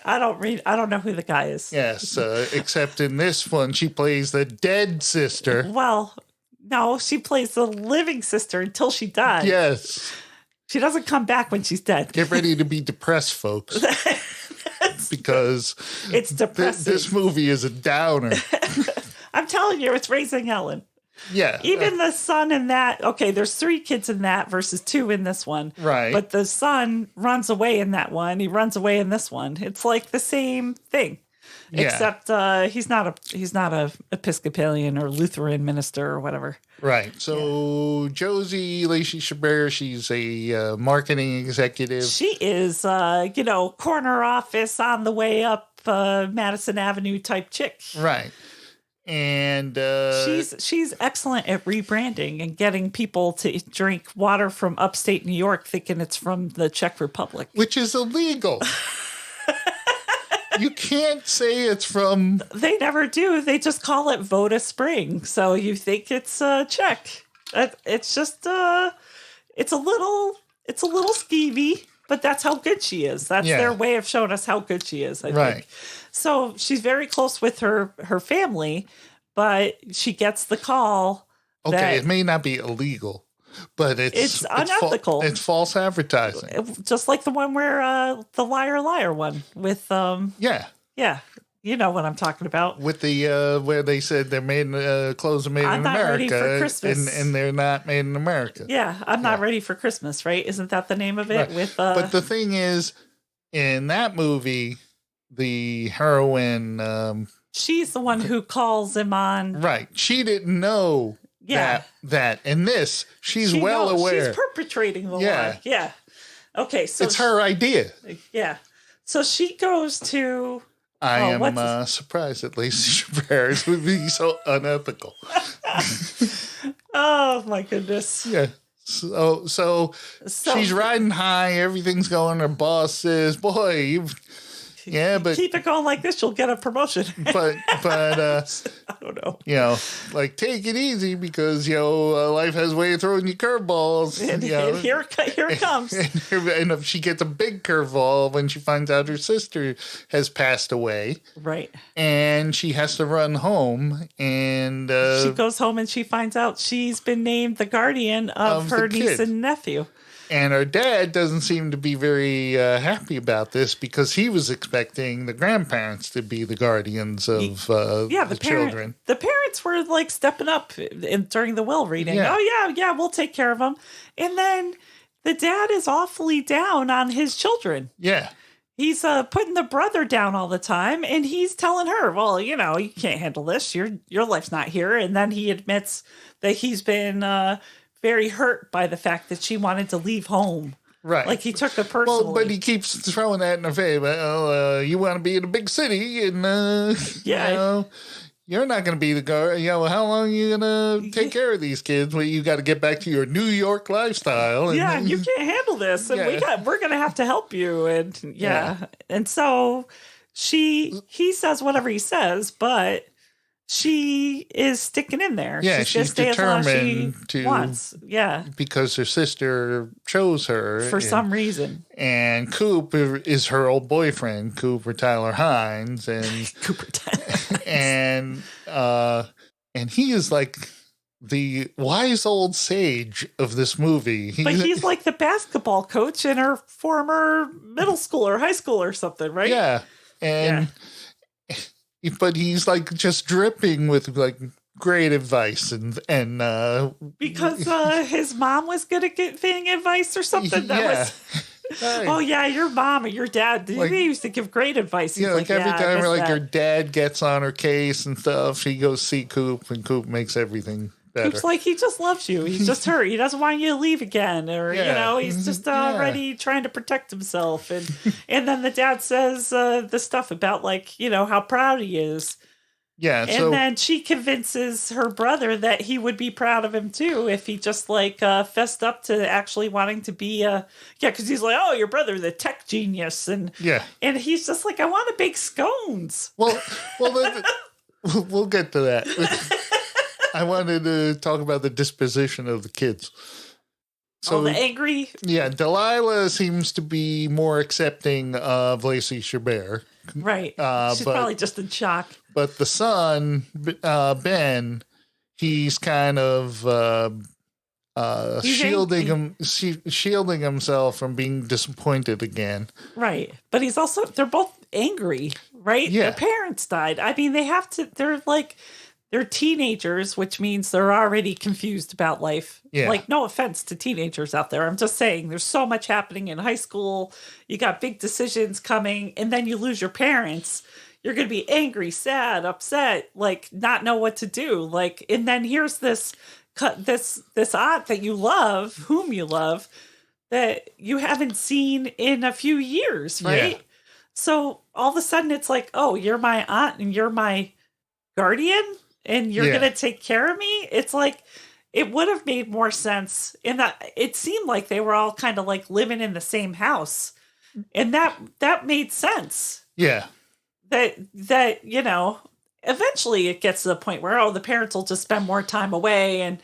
I don't know who the guy is. Yes, except in this one, she plays the dead sister. Well, no, she plays the living sister until she dies. Yes. She doesn't come back when she's dead. Get ready to be depressed, folks, because It's depressing. this movie is a downer. I'm telling you, it's Raising Ellen. Yeah. Even the son in that, okay, there's 3 kids in that versus 2 in this one. Right. But the son runs away in that one. He runs away in this one. It's like the same thing. Yeah. Except he's not a Episcopalian or Lutheran minister or whatever. Right. So Josie Lacey Chabert, she's a marketing executive. She is, corner office on the way up Madison Avenue type chick. Right. And She's excellent at rebranding and getting people to drink water from upstate New York thinking it's from the Czech Republic. which is illegal. You can't say it's from. They never do. They just call it Voda Spring. So you think it's Czech. It's just it's a little skeevy, but that's how good she is. That's their way of showing us how good she is, I think. So she's very close with her family, but she gets the call. Okay, it may not be illegal, but It's unethical. It's false advertising. Just like the one where the liar liar one with Yeah. yeah, you know what I'm talking about. With the where they said they're made clothes are made I'm in not ready America, for Christmas. and they're not made in America. Yeah, I'm not ready for Christmas, right? Isn't that the name of it? Right. With but the thing is, in that movie, the heroine, she's the one who calls him on. right? She didn't know that. In this, she's well aware. She's perpetrating the Yeah. lie. Yeah. Okay, so it's her idea. Yeah. So she goes to. I am surprised that Lacey Chabert would be so unethical. Oh my goodness. Yeah. So she's riding high. Everything's going. Her boss says, "Boy, but keep it going like this. You'll get a promotion." but I don't know. Like take it easy because life has a way of throwing you curveballs. And here it comes. And if she gets a big curveball when she finds out her sister has passed away, right? And she has to run home, and she goes home and she finds out she's been named the guardian of her niece and nephew. And her dad doesn't seem to be very happy about this because he was expecting the grandparents to be the guardians of the children. The parents were like stepping up during the will reading. Yeah. Oh, yeah, we'll take care of them. And then the dad is awfully down on his children. Yeah. He's putting the brother down all the time, and he's telling her, well, you can't handle this. Your life's not here. And then he admits that he's been very hurt by the fact that she wanted to leave home. Right. Like he took it personally. Well, but he keeps throwing that in her face. Well, you want to be in a big city and, you're not going to be the guard. How long are you going to take care of these kids? Well, you got to get back to your New York lifestyle. And, you can't handle this. And we're going to have to help you. And And so he says whatever he says, but she is sticking in there. Yeah, she's determined to wants. Yeah, because her sister chose her for some reason. And Coop is her old boyfriend, Cooper Tyler Hines, and Cooper Tyler, and he is like the wise old sage of this movie. But he's like the basketball coach in her former middle school or high school or something, right? Yeah, and. Yeah. But he's like just dripping with like great advice and because his mom was good at giving advice or something. That was right. Oh yeah, your mom or your dad. They used to give great advice. Yeah, like every time like your dad gets on her case and stuff, she goes see Coop and Coop makes everything better. Coop's like he just loves you. He's just hurt. He doesn't want you to leave again, or he's just already trying to protect himself. And then the dad says the stuff about like how proud he is. Yeah, and then she convinces her brother that he would be proud of him too if he just like fessed up to actually wanting to be because he's like, oh, your brother, the tech genius, and he's just like, I want to bake scones. Well, we'll get to that. I wanted to talk about the disposition of the kids. So the angry. Yeah, Delilah seems to be more accepting of Lacey Chabert. Right. She's probably just in shock. But the son, Ben, he's kind of shielding himself from being disappointed again. Right. But they're both angry, right? Yeah. Their parents died. I mean, they're teenagers, which means they're already confused about life. Yeah. Like, no offense to teenagers out there. I'm just saying there's so much happening in high school. You got big decisions coming, and then you lose your parents. You're going to be angry, sad, upset, like not know what to do. Like, and then here's this aunt that you love, whom you love, that you haven't seen in a few years, right? Yeah. So all of a sudden it's like, oh, you're my aunt and you're my guardian and you're going to take care of me. It's like, it would have made more sense in that it seemed like they were all kind of like living in the same house. And that made sense. Yeah. That eventually it gets to the point where, the parents will just spend more time away and,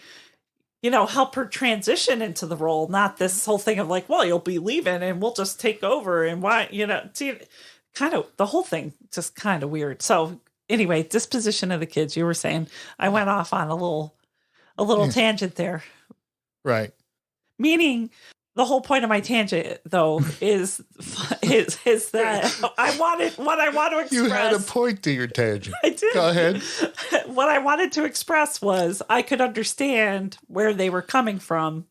help her transition into the role. Not this whole thing of like, well, you'll be leaving and we'll just take over and why, kind of the whole thing just kind of weird. So anyway, disposition of the kids, you were saying, I went off on a little tangent there. Right. Meaning, the whole point of my tangent, though, is that I wanted what I want to express. You had a point to your tangent. I did. Go ahead. What I wanted to express was I could understand where they were coming from.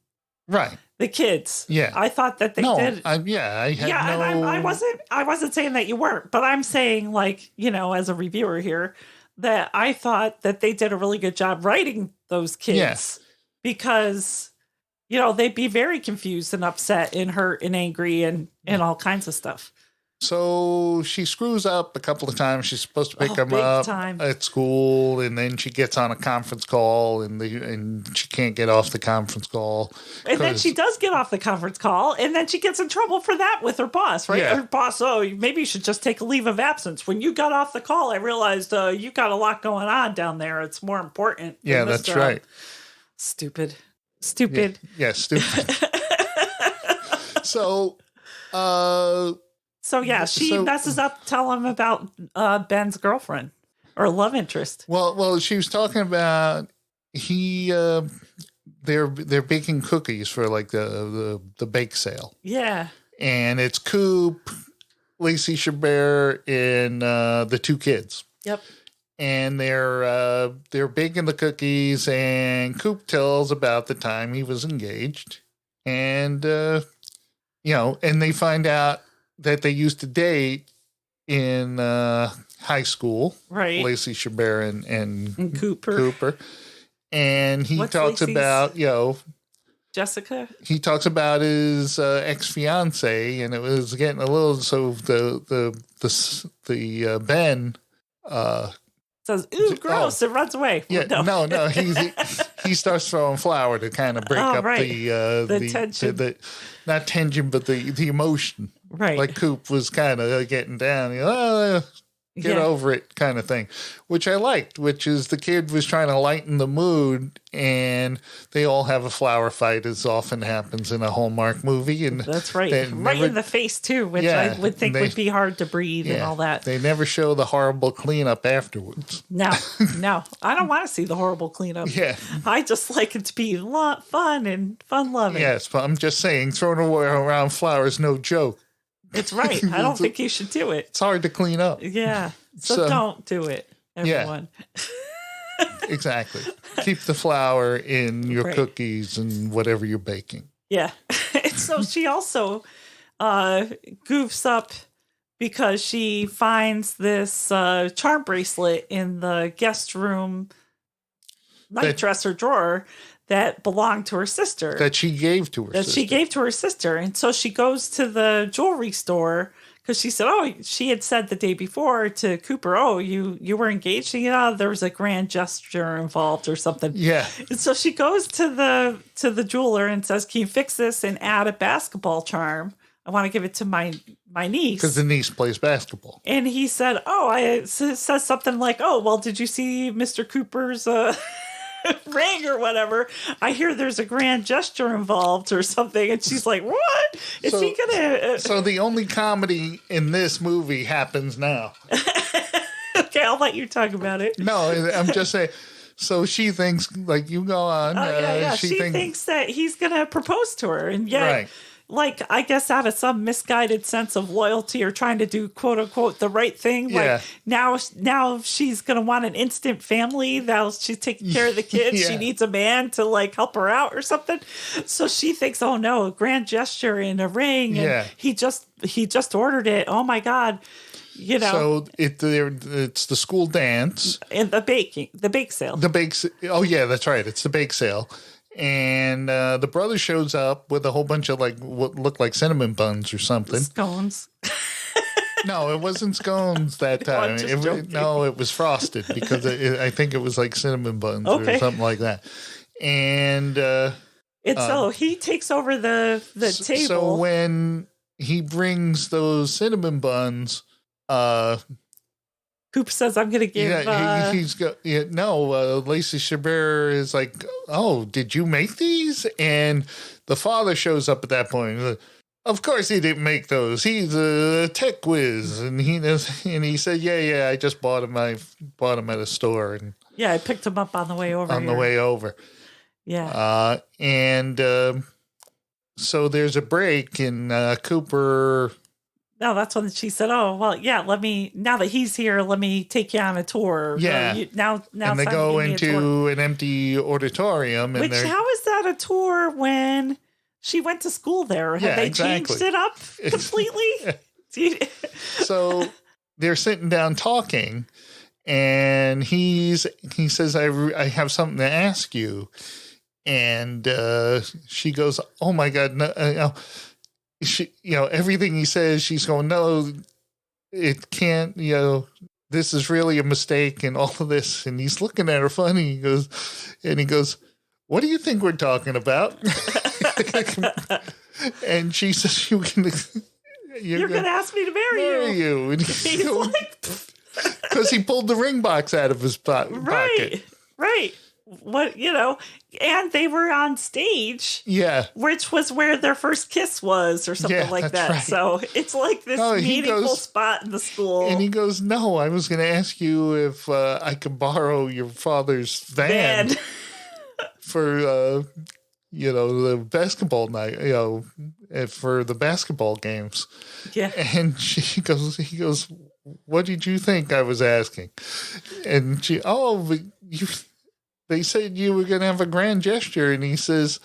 Right. The kids. Yeah. I thought that they did. I had no... and I wasn't saying that you weren't, but I'm saying, like, as a reviewer here, that I thought that they did a really good job writing those kids. Yes. Because, they'd be very confused and upset and hurt and angry and all kinds of stuff. So she screws up a couple of times. She's supposed to pick him up at school, and then she gets on a conference call, and she can't get off the conference call. And then she does get off the conference call, and then she gets in trouble for that with her boss, right? Yeah. Her boss, maybe you should just take a leave of absence. When you got off the call, I realized you got a lot going on down there. It's more important. Yeah, that's right. Stupid. Yeah, stupid. So she messes up telling him about Ben's girlfriend or love interest. Well, she was talking about they're baking cookies for like the bake sale. Yeah. And it's Coop, Lacey Chabert, and the two kids. Yep. And they're baking the cookies, and Coop tells about the time he was engaged, and and they find out that they used to date in high school, right? Lacey Chabert and Cooper. And he talks about Jessica. He talks about his ex-fiance, and it was getting a little. So the Ben says, "Ooh, gross!" and runs away. Yeah, no. He starts throwing flour to kind of break up the tension. Not tension, but the emotion. Right. Like Coop was kind of getting down. Get over it kind of thing, which I liked, which is the kid was trying to lighten the mood, and they all have a flower fight, as often happens in a Hallmark movie. And that's right. Right in the face, too, which I would think would be hard to breathe and all that. They never show the horrible cleanup afterwards. No. I don't want to see the horrible cleanup. Yeah. I just like it to be fun and fun-loving. Yes, but I'm just saying, throwing around flowers, no joke. It's right. I don't think you should do it. It's hard to clean up. Yeah. So don't do it, everyone. Yeah. Exactly. Keep the flour in your cookies and whatever you're baking. Yeah. And so she also goofs up because she finds this charm bracelet in the guest room night dresser drawer that belonged to her sister. That she gave to her sister. And so she goes to the jewelry store because she said, she had said the day before to Cooper, you were engaged? And, there was a grand gesture involved or something. Yeah. And so she goes to the jeweler and says, can you fix this and add a basketball charm? I want to give it to my niece. Because the niece plays basketball. And he said, says something like, did you see Mr. Cooper's ring or whatever? I hear there's a grand gesture involved or something. And she's like, what? Is he gonna So the only comedy in this movie happens now. Okay, I'll let you talk about it. No, I'm just saying. So she thinks, like, you go on. She thinks that he's gonna propose to her, and yet right. Like, I guess out of some misguided sense of loyalty or trying to do quote unquote the right thing. Like now she's going to want an instant family. Now she's taking care of the kids. She needs a man to like help her out or something. So she thinks, oh no, a grand gesture in a ring. And he just ordered it. Oh my God. So it's the school dance. And the bake sale. Oh yeah, that's right. It's the bake sale. And the brother shows up with a whole bunch of like what looked like cinnamon buns or something. Scones. No, it wasn't scones that time. It was frosted because I think it was like cinnamon buns or something like that. And so he takes over the table. So when he brings those cinnamon buns, Coop says, I'm going to give... Lacey Chabert is like, oh, did you make these? And the father shows up at that point. Of course he didn't make those. He's a tech whiz. And he said, yeah, I just bought them at a store. And I picked them up on the way over. Yeah. So there's a break, and Cooper. No, that's when she said, "Oh, well, yeah. Now that he's here, let me take you on a tour." Yeah. Now And they it's time to go give me a tour. into an empty auditorium, and Which, how is that a tour when she went to school there? Have they changed it up completely? So they're sitting down talking, and he says, I have something to ask you. And she goes, "Oh my God, no, she, everything he says, she's going, no, it can't, this is really a mistake and all of this." And he's looking at her funny. He goes, "What do you think we're talking about?" And she says, you're going to ask me to marry you. And he's like, because he pulled the ring box out of his pocket. Right. What, and they were on stage. Yeah. Which was where their first kiss was or something like that. Right. So it's like this meaningful spot in the school. And he goes, "No, I was going to ask you if I could borrow your father's van for, the basketball night, for the basketball games." Yeah. And he goes, "What did you think I was asking?" And she, they said you were going to have a grand gesture. And he says,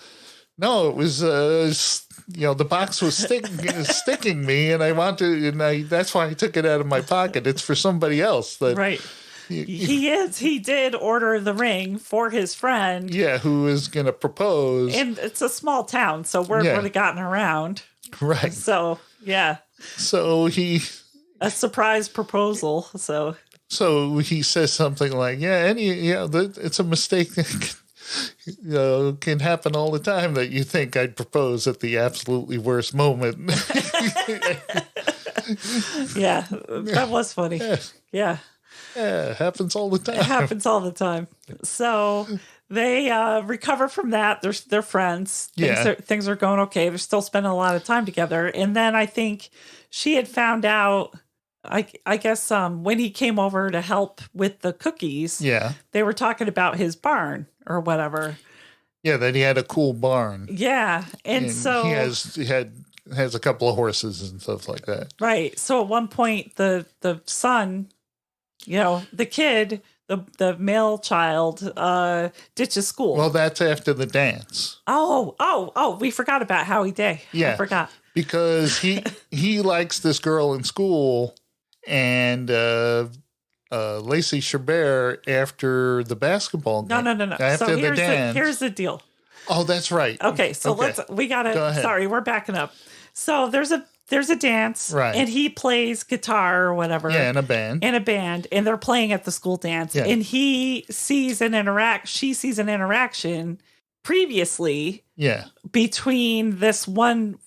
"No, it was, the box was sticking me, and I wanted, that's why I took it out of my pocket. It's for somebody else." Right. He did order the ring for his friend. Yeah, who is going to propose. And it's a small town, so word would have gotten around. Right. So, yeah. So a surprise proposal, So he says something like, it's a mistake that can happen all the time, that you think I'd propose at the absolutely worst moment. Yeah, that was funny. Yeah. Yeah, it happens all the time. It happens all the time. So they recover from that. They're friends. Things are going okay. They're still spending a lot of time together. And then I think she had found out, I guess when he came over to help with the cookies, they were talking about his barn or whatever. Yeah, that he had a cool barn. Yeah, and so he has a couple of horses and stuff like that. Right. So at one point, the son, the kid, the male child, ditches school. Well, that's after the dance. Oh, we forgot about Howie Day. Yeah, I forgot. Because he likes this girl in school. And Lacey Chabert, after the basketball game. No. After so the dance. Here's the deal. Oh, that's right. Okay, so we gotta. Go ahead. Sorry, we're backing up. So there's a dance, right? And he plays guitar or whatever. Yeah, in a band, and they're playing at the school dance. Yeah. And she sees an interaction previously. Yeah. Between this one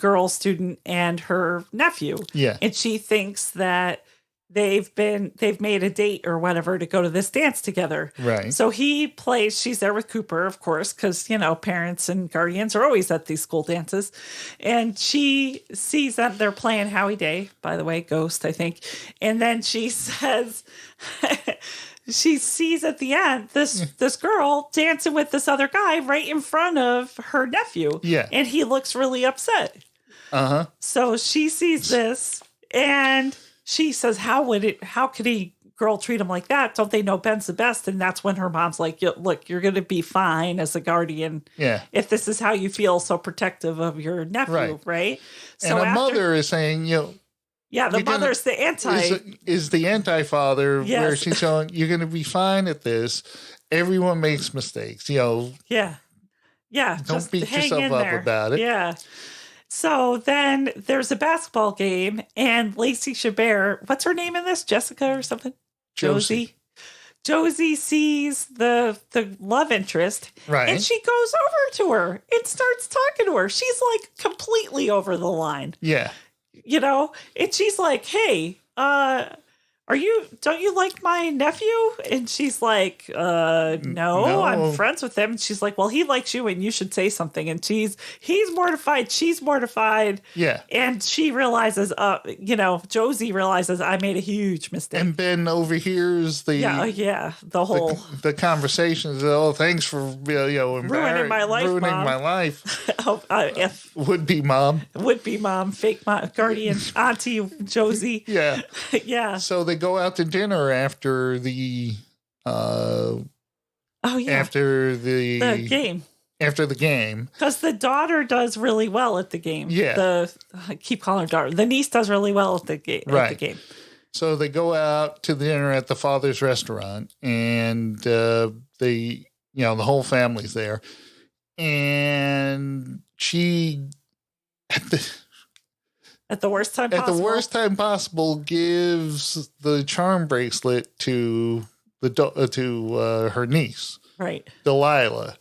girl student and her nephew. Yeah. And she thinks that they've made a date or whatever to go to this dance together. Right. So she's there with Cooper, of course, because, parents and guardians are always at these school dances. And she sees that they're playing Howie Day, by the way, Ghost, I think. And then she says, she sees at the end this girl dancing with this other guy right in front of her nephew. Yeah. And he looks really upset. Uh-huh. So she sees this and she says, how could a girl treat him like that? Don't they know Ben's the best? And that's when her mom's like, look, you're going to be fine as a guardian. Yeah. If this is how you feel so protective of your nephew, right? So and mother is saying, yeah, the mother's the is the anti-father, yes. Where she's going, you're going to be fine at this. Everyone makes mistakes, Yeah. Don't beat yourself up about it. Yeah. So then there's a basketball game, and Lacey Chabert, what's her name in this? Jessica or something? Josie. Josie sees the love interest, right? And she goes over to her and starts talking to her. She's like completely over the line. Yeah. And she's like, hey, don't you like my nephew? And she's like, no, I'm No. friends with him. And she's like, well, he likes you and you should say something. And he's mortified. She's mortified. Yeah. And she realizes, Josie realizes I made a huge mistake. And Ben overhears the the whole the conversations. Oh, thanks for ruining my life, ruining Mom. my life. If Would be mom. mom, fake mom, guardian, auntie Josie. Yeah. Yeah. So they go out to dinner after the after the game. After the game. Because the daughter does really well at the game. Yeah. I keep calling her daughter. The niece does really well at the game. Right. At the game. So they go out to dinner at the father's restaurant, and the whole family's there, and she at the worst time possible gives the charm bracelet to her niece, right, Delilah,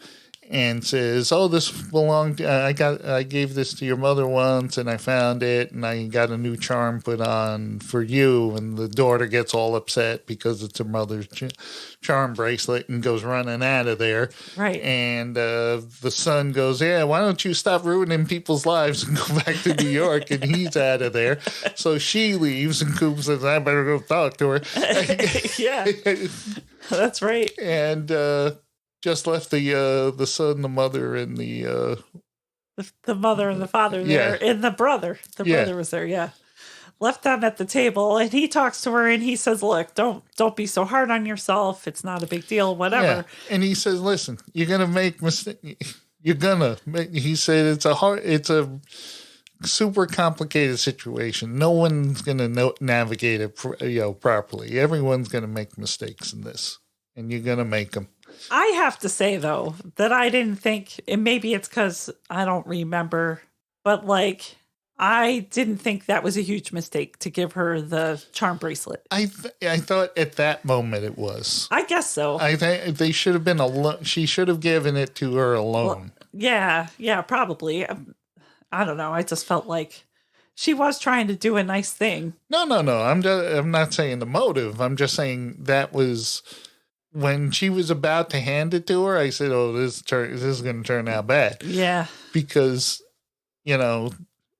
and says, "Oh, this belonged. I gave this to your mother once, and I found it, and I got a new charm put on for you." And the daughter gets all upset because it's her mother's charm bracelet and goes running out of there. Right. And the son goes, "Yeah, why don't you stop ruining people's lives and go back to New York?" And he's out of there. So she leaves, and Coop says, "I better go talk to her." Yeah, that's right. And just left the son, the mother, and the mother and the father there, and the brother. The brother was there. Yeah, left them at the table, and he talks to her, and he says, "Look, don't be so hard on yourself. It's not a big deal. Whatever." Yeah. And he says, "Listen, you're gonna make mistakes. You're gonna make." He said, "It's a super complicated situation. No one's gonna navigate it, properly. Everyone's gonna make mistakes in this, and you're gonna make them." I have to say, though, that I didn't think, and maybe it's because I don't remember, but I didn't think that was a huge mistake to give her the charm bracelet. I thought at that moment it was. I guess so. I think they should have been alone. She should have given it to her alone. Well, yeah, probably. I don't know. I just felt like she was trying to do a nice thing. No. I'm not saying the motive. I'm just saying that was. When she was about to hand it to her, I said, "Oh, this is going to turn out bad." Yeah. Because,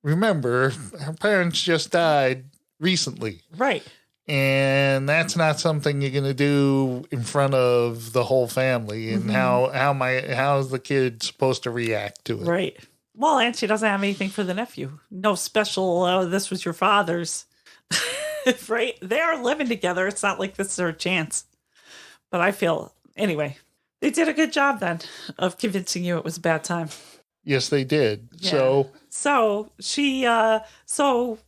remember, her parents just died recently. Right. And that's not something you're going to do in front of the whole family. And how is the kid supposed to react to it? Right. Well, and she doesn't have anything for the nephew. No special, this was your father's. Right? They are living together. It's not like this is her chance. But I feel, anyway, they did a good job then of convincing you it was a bad time. Yes, they did. Yeah. So she, so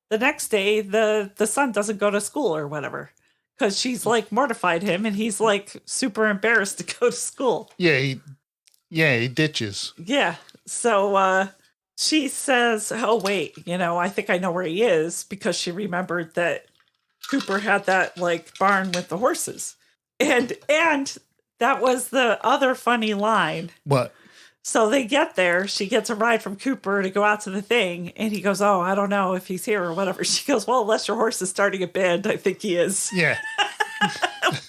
the next day, the son doesn't go to school or whatever because she's mortified him and he's super embarrassed to go to school. Yeah, he ditches. Yeah. So she says, "Oh, wait, I think I know where he is," because she remembered that Cooper had that barn with the horses. And that was the other funny line. What? So they get there. She gets a ride from Cooper to go out to the thing. And he goes, "Oh, I don't know if he's here or whatever." She goes, "Well, unless your horse is starting a band, I think he is." Yeah.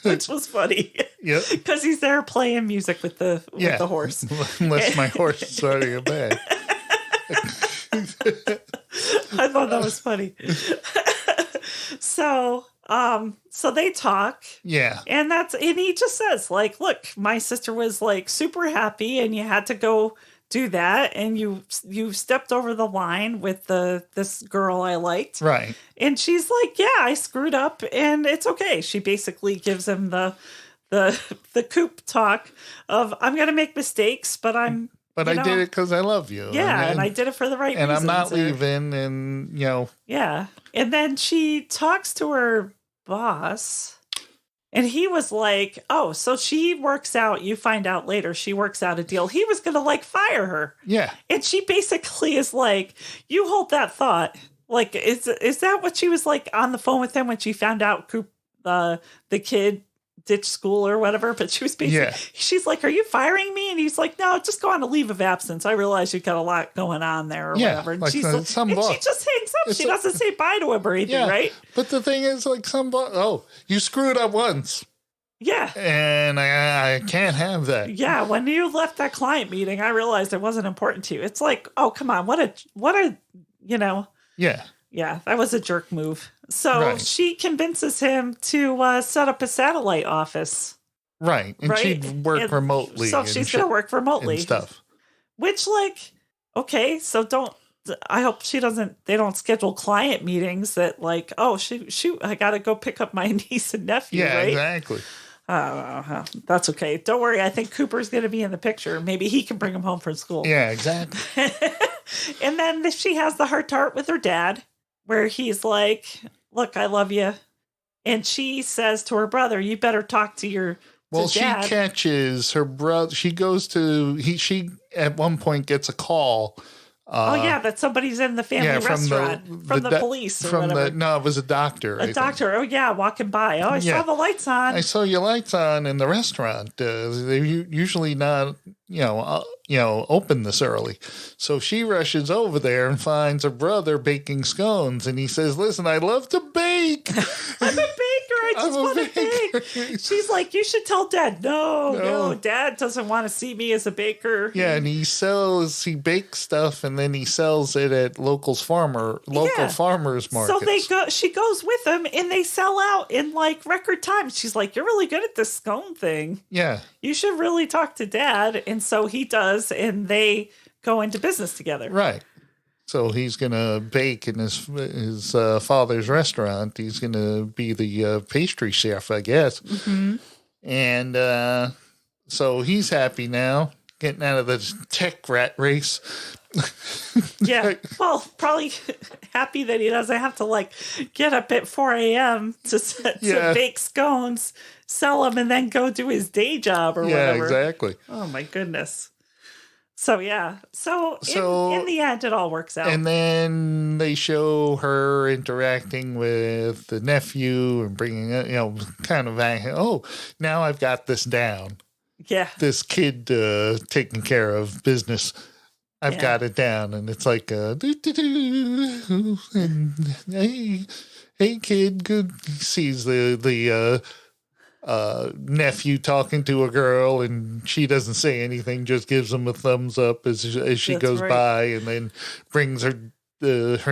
Which was funny. Yep. Because he's there playing music with the horse. Unless my horse is starting a band. I thought that was funny. So they talk. Yeah. And he just says, "Look, my sister was super happy and you had to go do that. And you stepped over the line with this girl I liked." Right. And she's like, "Yeah, I screwed up and it's okay." She basically gives him the Coop talk of, "I'm going to make mistakes, but I did it because I love you." Yeah, and I did it for the right reasons. And I'm not leaving, and, Yeah. And then she talks to her boss, and he was like, "Oh, so she works out," you find out later, she works out a deal. He was going to, fire her. Yeah. And she basically is like, "You hold that thought." Is that what she was on the phone with him when she found out the kid ditch school or whatever, but she was basically, she's like, are you firing me? And he's like, no, just go on a leave of absence. I realize you've got a lot going on there or whatever. And, like she's like, some and boss. she just hangs up. She doesn't say bye to him or anything, right? But the thing is, like some boss, oh, you screwed up once. Yeah. And I can't have that. Yeah. When you left that client meeting, I realized it wasn't important to you. It's like, oh, come on. What a, you know. Yeah. Yeah, that was a jerk move. So she convinces him to set up a satellite office. Right. And she'd work remotely. So she's going to work remotely. And stuff. Which, like, okay, so I hope they don't schedule client meetings that, like, oh, shoot, I got to go pick up my niece and nephew, right? Exactly. That's okay. Don't worry. I think Cooper's going to be in the picture. Maybe he can bring him home from school. Yeah, exactly. And then she has the heart-to-heart with her dad, where he's like, look, I love you. And she says to her brother, you better talk to your Well, she dad. catches her brother. She goes to, she at one point gets a call. That somebody's in the family restaurant from the police or whatever. No, it was a doctor. A doctor. Oh, yeah, walking by. Oh, I saw the lights on. I saw your lights on in the restaurant. They're usually not, open this early. So she rushes over there and finds her brother baking scones. And he says, listen, I love to bake. I'm a baker. I just want to bake. She's like, you should tell Dad. No, Dad doesn't want to see me as a baker. Yeah, and he bakes stuff and then he sells it at local farmers markets. So she goes with him and they sell out in like record time. She's like, you're really good at this scone thing. Yeah. You should really talk to Dad. And so he does, and they go into business together. Right. So he's going to bake in his father's restaurant. He's going to be the pastry chef, I guess. Mm-hmm. And so he's happy now, getting out of the tech rat race. Yeah. Well, probably happy that he doesn't have to like get up at 4 a.m. to bake scones, sell them, and then go do his day job or whatever. Yeah, exactly. Oh, my goodness. So, yeah. So in the end, it all works out. And then they show her interacting with the nephew and bringing it, kind of, now I've got this down. Yeah. This kid taking care of business. I've got it down. And it's like, and, hey, kid, good. He sees the nephew talking to a girl, and she doesn't say anything, just gives him a thumbs up as she goes by, and then brings her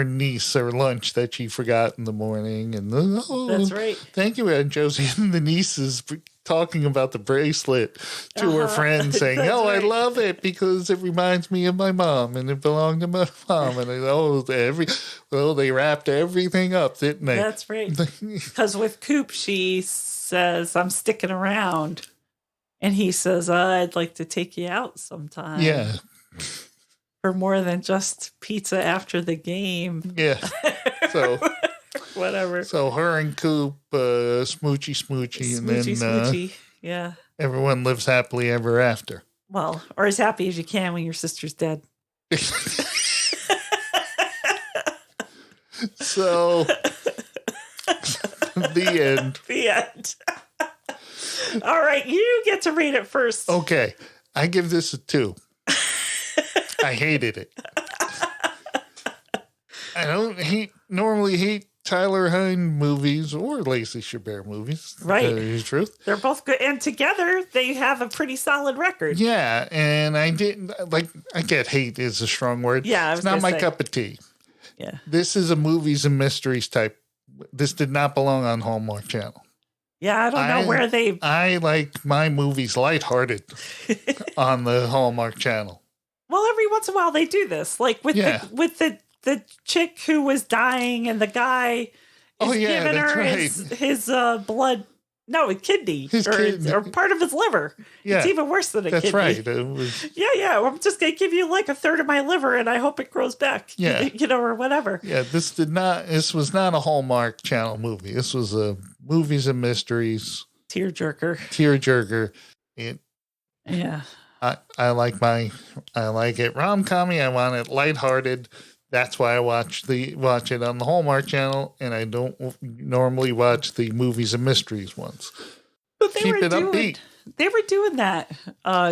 niece her lunch that she forgot in the morning. And that's right. Thank you, Aunt Josie. And the niece is talking about the bracelet to her friend, saying, "Oh, right. I love it because it reminds me of my mom, and it belonged to my mom." And they wrapped everything up, didn't they? That's right. Because with Coop, she says, I'm sticking around. And he says, I'd like to take you out sometime. Yeah. For more than just pizza after the game. Yeah. So whatever. So her and Coop smoochy, and then smoochy. Yeah. Everyone lives happily ever after. Well, or as happy as you can when your sister's dead. So the end. The end. All right, you get to read it first. Okay. I give this a 2. I hated it. I don't normally hate Tyler Hine movies or Lacey Chabert movies. Right. To tell you the truth. They're both good. And together, they have a pretty solid record. Yeah. And I didn't, I get hate is a strong word. Yeah. It's not my cup of tea. Yeah. This is a movies and mysteries type. This did not belong on Hallmark Channel. Yeah, I don't know where they... I like my movies lighthearted on the Hallmark Channel. Well, every once in a while they do this. Like with the chick who was dying and the guy is giving her his blood... No, a kidney. Or part of his liver. Yeah. It's even worse than a kidney. That's right. Yeah. I'm just going to give you like a third of my liver and I hope it grows back. Yeah. Or whatever. Yeah, this was not a Hallmark Channel movie. This was a movies and mysteries. Tearjerker. Yeah. I like it rom-commy. I want it lighthearted. That's why I watch it on the Hallmark Channel, and I don't normally watch the movies and mysteries ones. But Keep it upbeat. they were doing that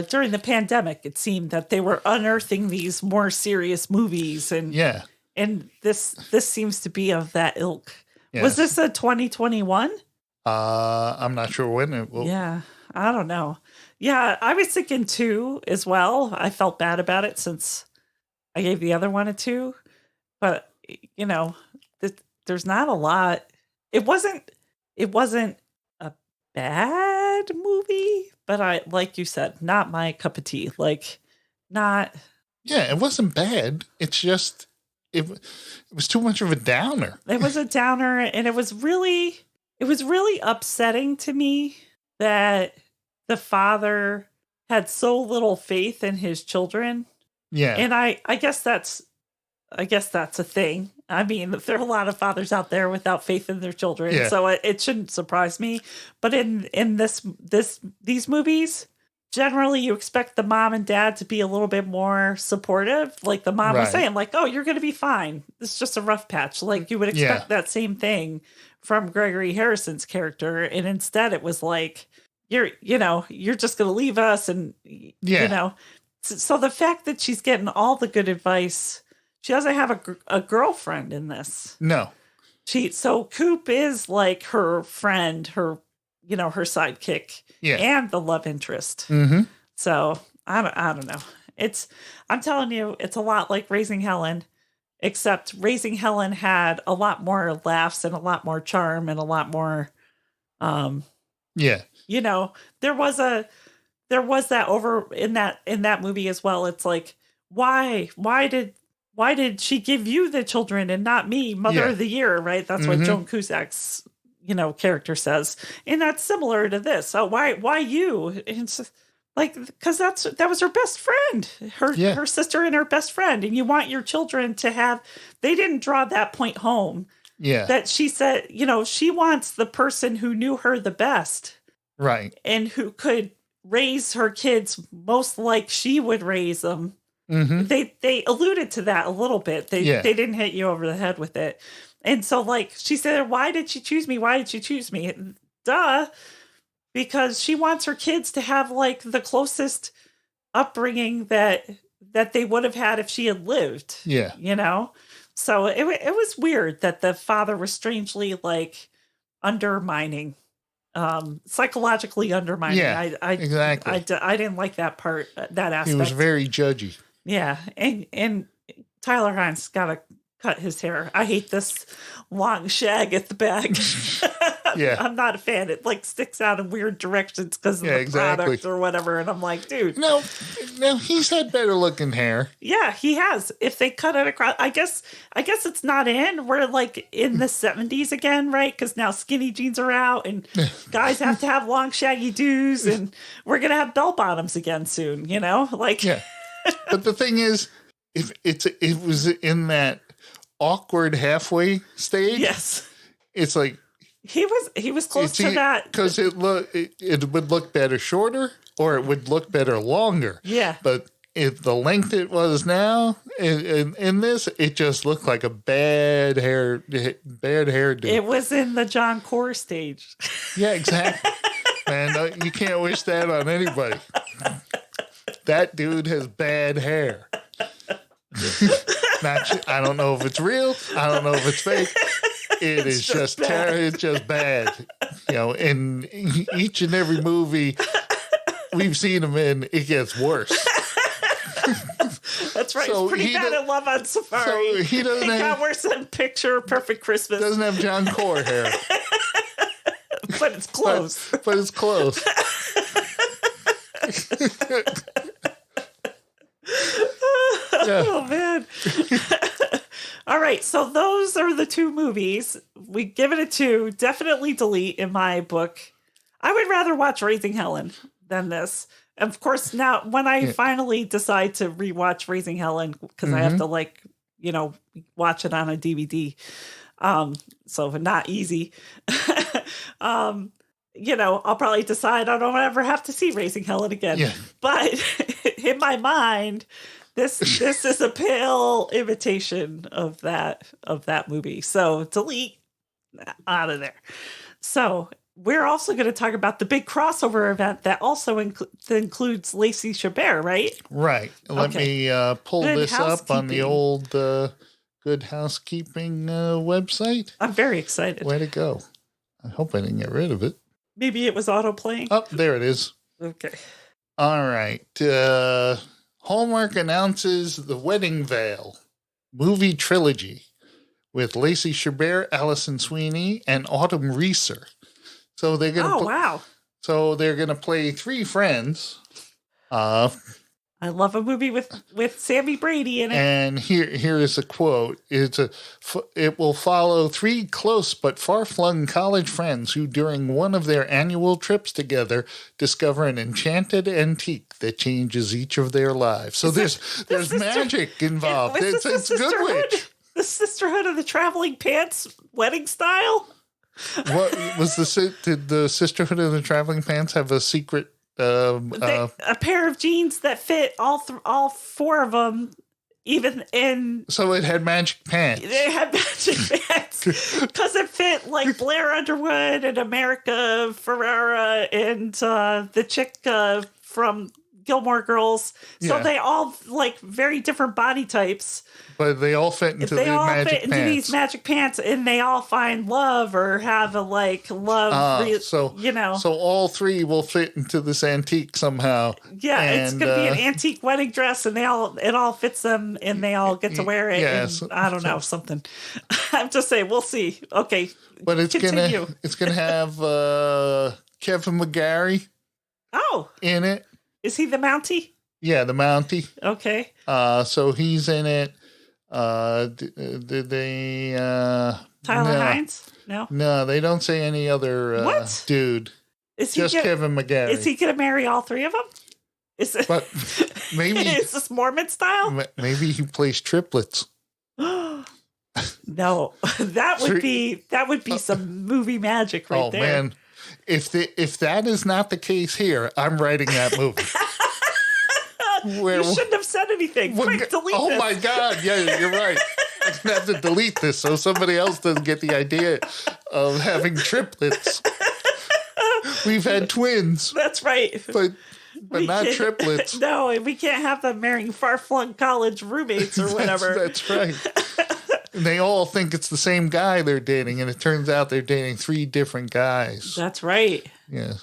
during the pandemic. It seemed that they were unearthing these more serious movies, and Yeah. this seems to be of that ilk. Yes. Was this a 2021? I'm not sure when it will. Yeah, I don't know. Yeah, I was thinking 2 as well. I felt bad about it since I gave the other one a 2, but you know, there's not a lot. It wasn't a bad movie, but I, like you said, not my cup of tea. Like, not. Yeah, it wasn't bad. It's just it was too much of a downer. It was a downer, and it was really upsetting to me that the father had so little faith in his children. Yeah. And I guess that's a thing. I mean, there are a lot of fathers out there without faith in their children, Yeah. so it shouldn't surprise me. But in these movies, generally you expect the mom and dad to be a little bit more supportive. Like the mom was Right. saying, like, "Oh, you're going to be fine. This is just a rough patch." Like you would expect that same thing from Gregory Harrison's character, and instead it was like, you're just going to leave us, and you know. So the fact that she's getting all the good advice, she doesn't have a girlfriend in this. No. So Coop is like her friend, her sidekick, and the love interest. Mm-hmm. So I don't know. I'm telling you, it's a lot like Raising Helen, except Raising Helen had a lot more laughs and a lot more charm and a lot more. There was that over in that movie as well. It's like, why did she give you the children and not me, Mother of the Year, right? That's what Joan Cusack's character says, and that's similar to this. So why you? And it's just like, because that was her best friend, her sister and her best friend, and you want your children to have. They didn't draw that point home. Yeah, that she said, she wants the person who knew her the best, right, and who could raise her kids most like she would raise them. Mm-hmm. They alluded to that a little bit. They didn't hit you over the head with it. And so, like, she said, why did she choose me? Why did she choose me? Duh. Because she wants her kids to have, like, the closest upbringing that they would have had if she had lived. Yeah. So it was weird that the father was strangely, like, undermining. Psychologically undermining. Yeah, exactly. I didn't like that part, that aspect. He was very judgy. Yeah, and Tyler Hines got to cut his hair. I hate this long shag at the back. Yeah, I'm not a fan. It like sticks out in weird directions because of the product or whatever. And I'm like, dude, no, he's had better looking hair. Yeah, he has. If they cut it across, I guess it's not in. We're like in the 70s again, right? Because now skinny jeans are out, and guys have to have long shaggy doos, and we're gonna have bell bottoms again soon. Like yeah. But the thing is, if it was in that awkward halfway stage, yes, it's like he was close to that because it would look better shorter, or it would look better longer. Yeah, but the length it was now in this, it just looked like a bad hairdo. It was in the John Core stage. Yeah, exactly. And you can't wish that on anybody. That dude has bad hair. I don't know if it's real. I don't know if it's fake. It's just terrible. It's just bad. In each and every movie we've seen him in, it gets worse. That's right. So he's pretty bad at Love on Safari. So he doesn't got worse than Picture Perfect Christmas. Doesn't have John Core hair. But it's close. But it's close. Oh, man. All right. So those are the two movies. We give it a 2. Definitely delete in my book. I would rather watch Raising Helen than this. Of course, now when I finally decide to rewatch Raising Helen, because I have to watch it on a DVD. So not easy. I'll probably decide I don't ever have to see Raising Helen again. Yeah. But in my mind, this is a pale imitation of that movie. So delete out of there. So we're also going to talk about the big crossover event that also includes Lacey Chabert, right? Right. Let me pull Good this up on the housekeeping. old Good Housekeeping website. I'm very excited. Way to go. I hope I didn't get rid of it. Maybe it was auto-playing. Oh, there it is. Okay. All right. Hallmark announces The Wedding Veil movie trilogy with Lacey Chabert, Allison Sweeney, and Autumn Reeser. So they're going to wow. So they're going to play three friends. I love a movie with Sammy Brady in it. And here is a quote. It will follow three close but far-flung college friends who, during one of their annual trips together, discover an enchanted antique that changes each of their lives. So there's magic involved. It's Good Witch. The Sisterhood of the Traveling Pants wedding style? What was did the Sisterhood of the Traveling Pants have a secret? A pair of jeans that fit all four of them, even in. So it had magic pants. It had magic pants because it fit like Blair Underwood and America Ferrera and the chick from Gilmore Girls. So they all like very different body types. But they all fit into these magic pants, and they all find love or have a love. So all three will fit into this antique somehow. Yeah, it's going to be an antique wedding dress, and it all fits them, and they all get to wear it. Yeah, I don't know, something. I'm just saying, we'll see. Okay, but it's gonna have Kevin McGarry. Oh, in it. Is he the Mountie? Yeah, the Mountie. Okay. So he's in it. Did they Tyler Hines? No, they don't say any other dude. Is he just Kevin McGarry? Is he gonna marry all three of them? But maybe is this Mormon style? Maybe he plays triplets. No, that would be some movie magic right there. Oh man, if that is not the case here, I'm writing that movie. You shouldn't have said anything. Quick, delete this. Oh my God. Yeah, you're right. I'm going to have to delete this so somebody else doesn't get the idea of having triplets. We've had twins. That's right. But not triplets. No, we can't have them marrying far-flung college roommates or whatever. That's right. And they all think it's the same guy they're dating, and it turns out they're dating three different guys. That's right. Yeah.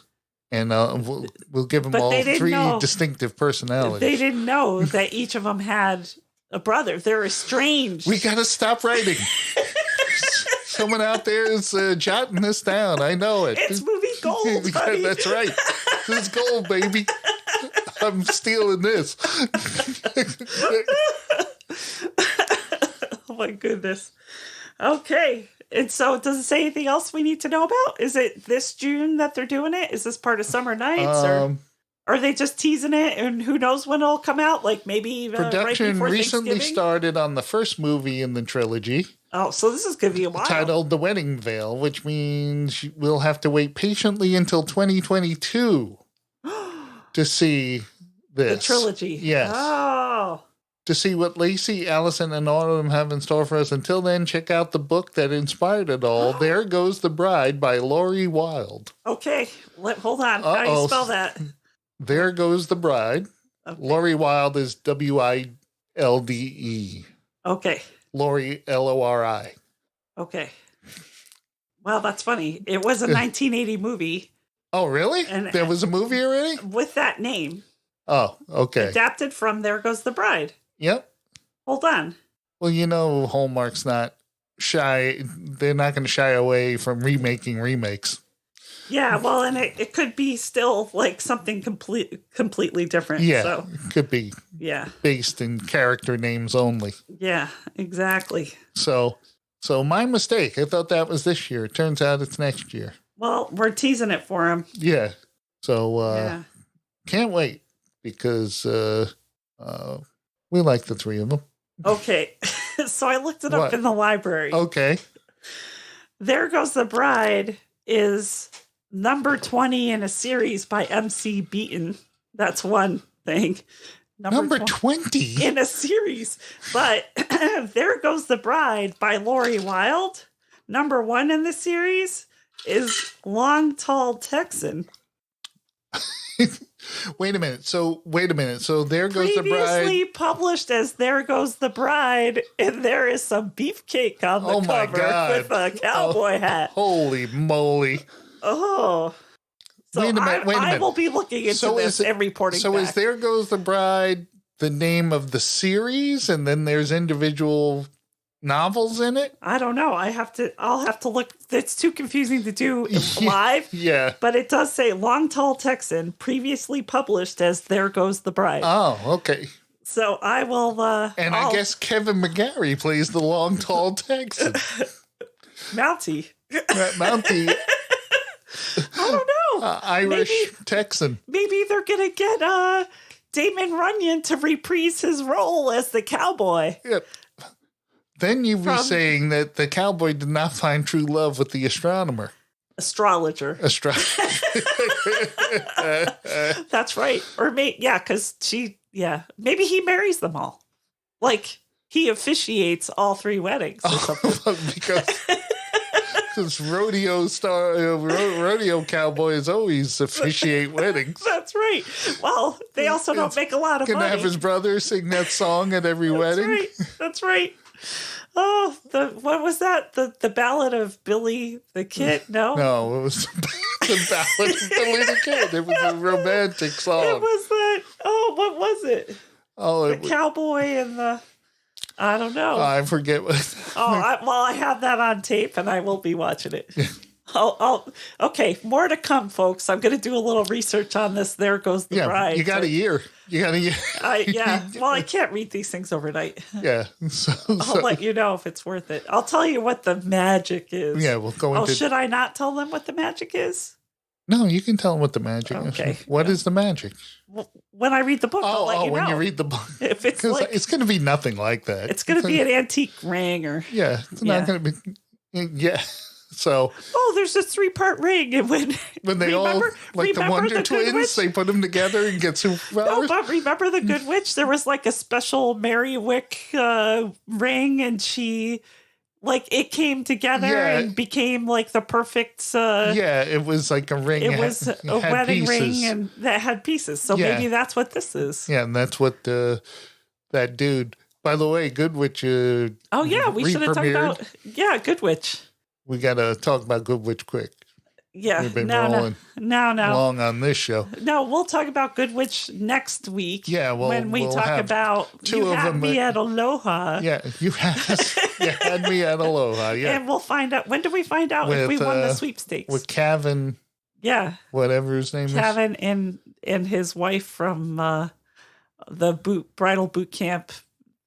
And we'll give them all three distinctive personalities. They didn't know that each of them had a brother. They're estranged. We got to stop writing. Someone out there is jotting this down. I know it. It's movie gold, honey. That's right. This is gold, baby. I'm stealing this. Oh, my goodness. Okay. And so, does it say anything else we need to know about? Is it this June that they're doing it? Is this part of Summer Nights, or are they just teasing it? And who knows when it'll come out? Like maybe production right recently started on the first movie in the trilogy. Oh, so this is going to be a while. Titled "The Wedding Veil," which means we'll have to wait patiently until 2022 to see this. The trilogy. Yes. Oh. To see what Lacey, Allison, and Autumn have in store for us. Until then, check out the book that inspired it all. There Goes the Bride by Laurie Wilde. Okay. Hold on. How do you spell that? There Goes the Bride. Okay. Laurie Wilde is Wilde. Okay. Laurie, Lori. Okay. Well, that's funny. It was a 1980 movie. Oh, really? And there was a movie already? With that name. Oh, okay. Adapted from There Goes the Bride. Yep. Hold on. Well, Hallmark's not shy. They're not going to shy away from remaking remakes. Yeah, well, and it could be still like something completely different. Yeah, so. It could be. Yeah. Based in character names only. Yeah, exactly. So my mistake. I thought that was this year. It turns out it's next year. Well, we're teasing it for him. Yeah. So can't wait. Because we like the three of them. Okay. So I looked it up in the library. Okay. There Goes the Bride is number 20 in a series by MC Beaton. That's one thing. Number 20? In a series. But There Goes the Bride by Laurie Wilde, number 1 in the series, is Long Tall Texan. Wait a minute. So there goes the bride. Previously published as There Goes the Bride, and there is some beefcake on the my cover God. with a cowboy hat. Holy moly. Oh. So Wait a minute. I will be looking into this and reporting So back. is There Goes the Bride the name of the series, and then there's individual novels in it? I don't know. I'll have to look. It's too confusing to do live. Yeah. But it does say Long Tall Texan, previously published as There Goes the Bride. Oh, okay. So I will. I guess Kevin McGarry plays the long, tall Texan. Mountie. Mountie. I don't know. Irish Texan. Maybe they're gonna get Damon Runyon to reprise his role as the cowboy. Yep. Then you'd be saying that the cowboy did not find true love with the astronomer. Astrologer. That's right. Or because maybe he marries them all. Like he officiates all 3 weddings or something. Because rodeo cowboys always officiate weddings. That's right. Well, they also don't make a lot of money. Gonna have his brother sing that song at every wedding. That's right. Oh, what was that? The Ballad of Billy the Kid? No, it was the Ballad of Billy the Kid. It was a romantic song. It was that. Oh, what was it? Oh, the cowboy and the. I don't know. I forget what. I have that on tape, and I will be watching it. Okay, more to come, folks. I'm going to do a little research on this. There Goes the Bride. You got a year. Well, I can't read these things overnight. Yeah. I'll let you know if it's worth it. I'll tell you what the magic is. Yeah, we'll go into... should I not tell them what the magic is? No, you can tell them what the magic is. What is the magic? Well, when I read the book, I'll let you know. When you read the book. If it's it's going to be nothing like that. It's going to be an antique ring or... Yeah, it's not going to be... Yeah. So, there's a 3-part ring, and when they remember the Wonder Twins, they put them together and get superpowers. No, but remember the Good Witch? There was like a special Mary Wick ring, and she it came together and became like the perfect. It was like a ring. It was a wedding ring, and that had pieces. So maybe that's what this is. Yeah, and that's what that dude. By the way, Good Witch. We should have talked about Good Witch. We got to talk about Good Witch quick. Yeah. We've been rolling long on this show. No, we'll talk about Good Witch next week. Yeah, when we talk about You Had Me at Aloha. Yeah, you had me at Aloha. Yeah. And we'll find out. When do we find out if we won the sweepstakes? With Kevin. Yeah. Whatever his name is. Kevin and his wife from the bridal boot camp.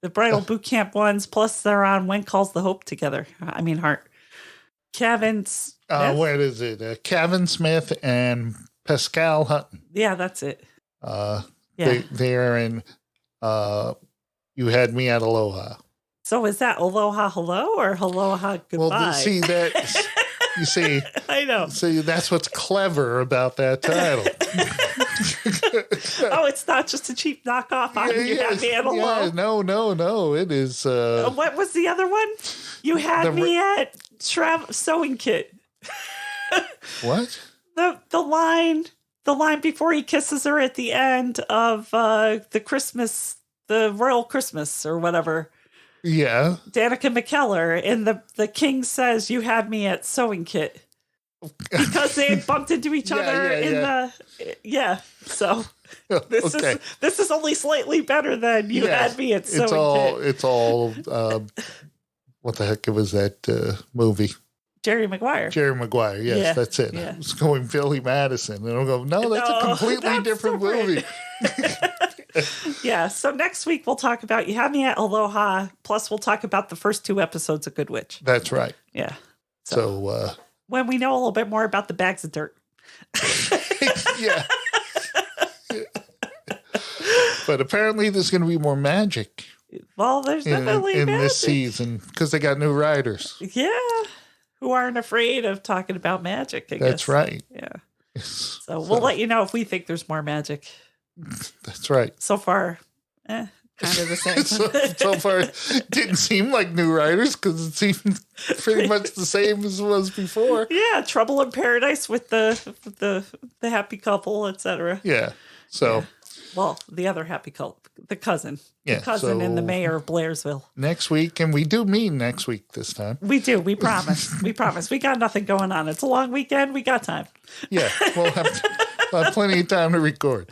The bridal boot camp ones. Plus they're on When Calls the Hope together. Heart. Kevin Smith. What is it? Kevin Smith and Pascal Hutton. Yeah, that's it. They're in You Had Me at Aloha. So is that Aloha Hello or Aloha Goodbye? Well, see that. You see, I know. See, that's what's clever about that title. It's not just a cheap knockoff on You Had Me at Aloha. Yeah, no. It is. What was the other one? You Had Me at Sewing Kit. What? The line before he kisses her at the end of the Royal Christmas or whatever. Yeah. Danica McKellar, and the king says, "You had me at Sewing Kit," because they had bumped into each other So this is only slightly better than You Had Me at Sewing Kit. It's all. What the heck was that movie? Jerry Maguire. Yes, that's it. Yeah. I was going Billy Madison, and I'll go, no, that's a completely different movie. Yeah, so next week we'll talk about You Had Me at Aloha, plus we'll talk about the first 2 episodes of Good Witch. That's right. Yeah. So when we know a little bit more about the bags of dirt. Yeah. But apparently there's going to be more magic. Well, there's definitely in magic. this season, because they got new writers. Yeah. Who aren't afraid of talking about magic, I guess. That's right. Yeah. So we'll let you know if we think there's more magic. That's right. So far, kind of the same. So far, it didn't seem like new writers because it seemed pretty much the same as it was before. Yeah, Trouble in Paradise with the happy couple, etc. Yeah. So, well, the other happy couple, the cousin. Yeah, The cousin and the mayor of Blairsville. Next week, and we do mean next week this time. We do. We promise. We promise. We got nothing going on. It's a long weekend. We got time. Yeah, we'll have plenty of time to record.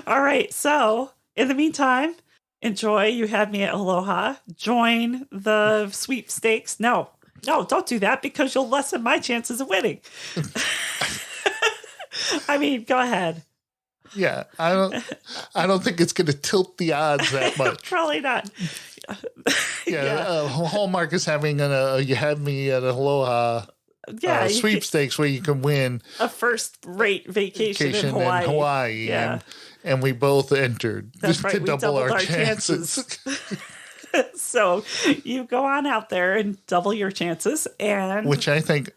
All right. So, in the meantime, enjoy. You had me at Aloha. Join the sweepstakes. No, don't do that because you'll lessen my chances of winning. I mean, go ahead. Yeah, I don't think it's going to tilt the odds that much. Probably not. Yeah. Hallmark is having you had me at Aloha sweepstakes where you can win a first-rate vacation in Hawaii. Yeah. And we both entered. That's right. To double our chances. So you go on out there and double your chances, and which I think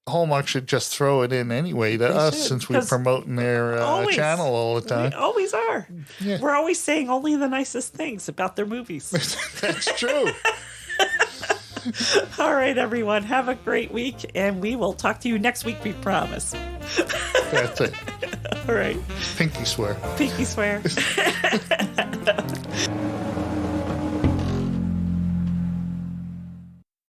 Hallmark should just throw it in anyway to us since we're promoting their channel all the time. We always are. Yeah. We're always saying only the nicest things about their movies. That's true. All right, everyone. Have a great week, and we will talk to you next week, we promise. That's it. All right. Pinky swear. Pinky swear.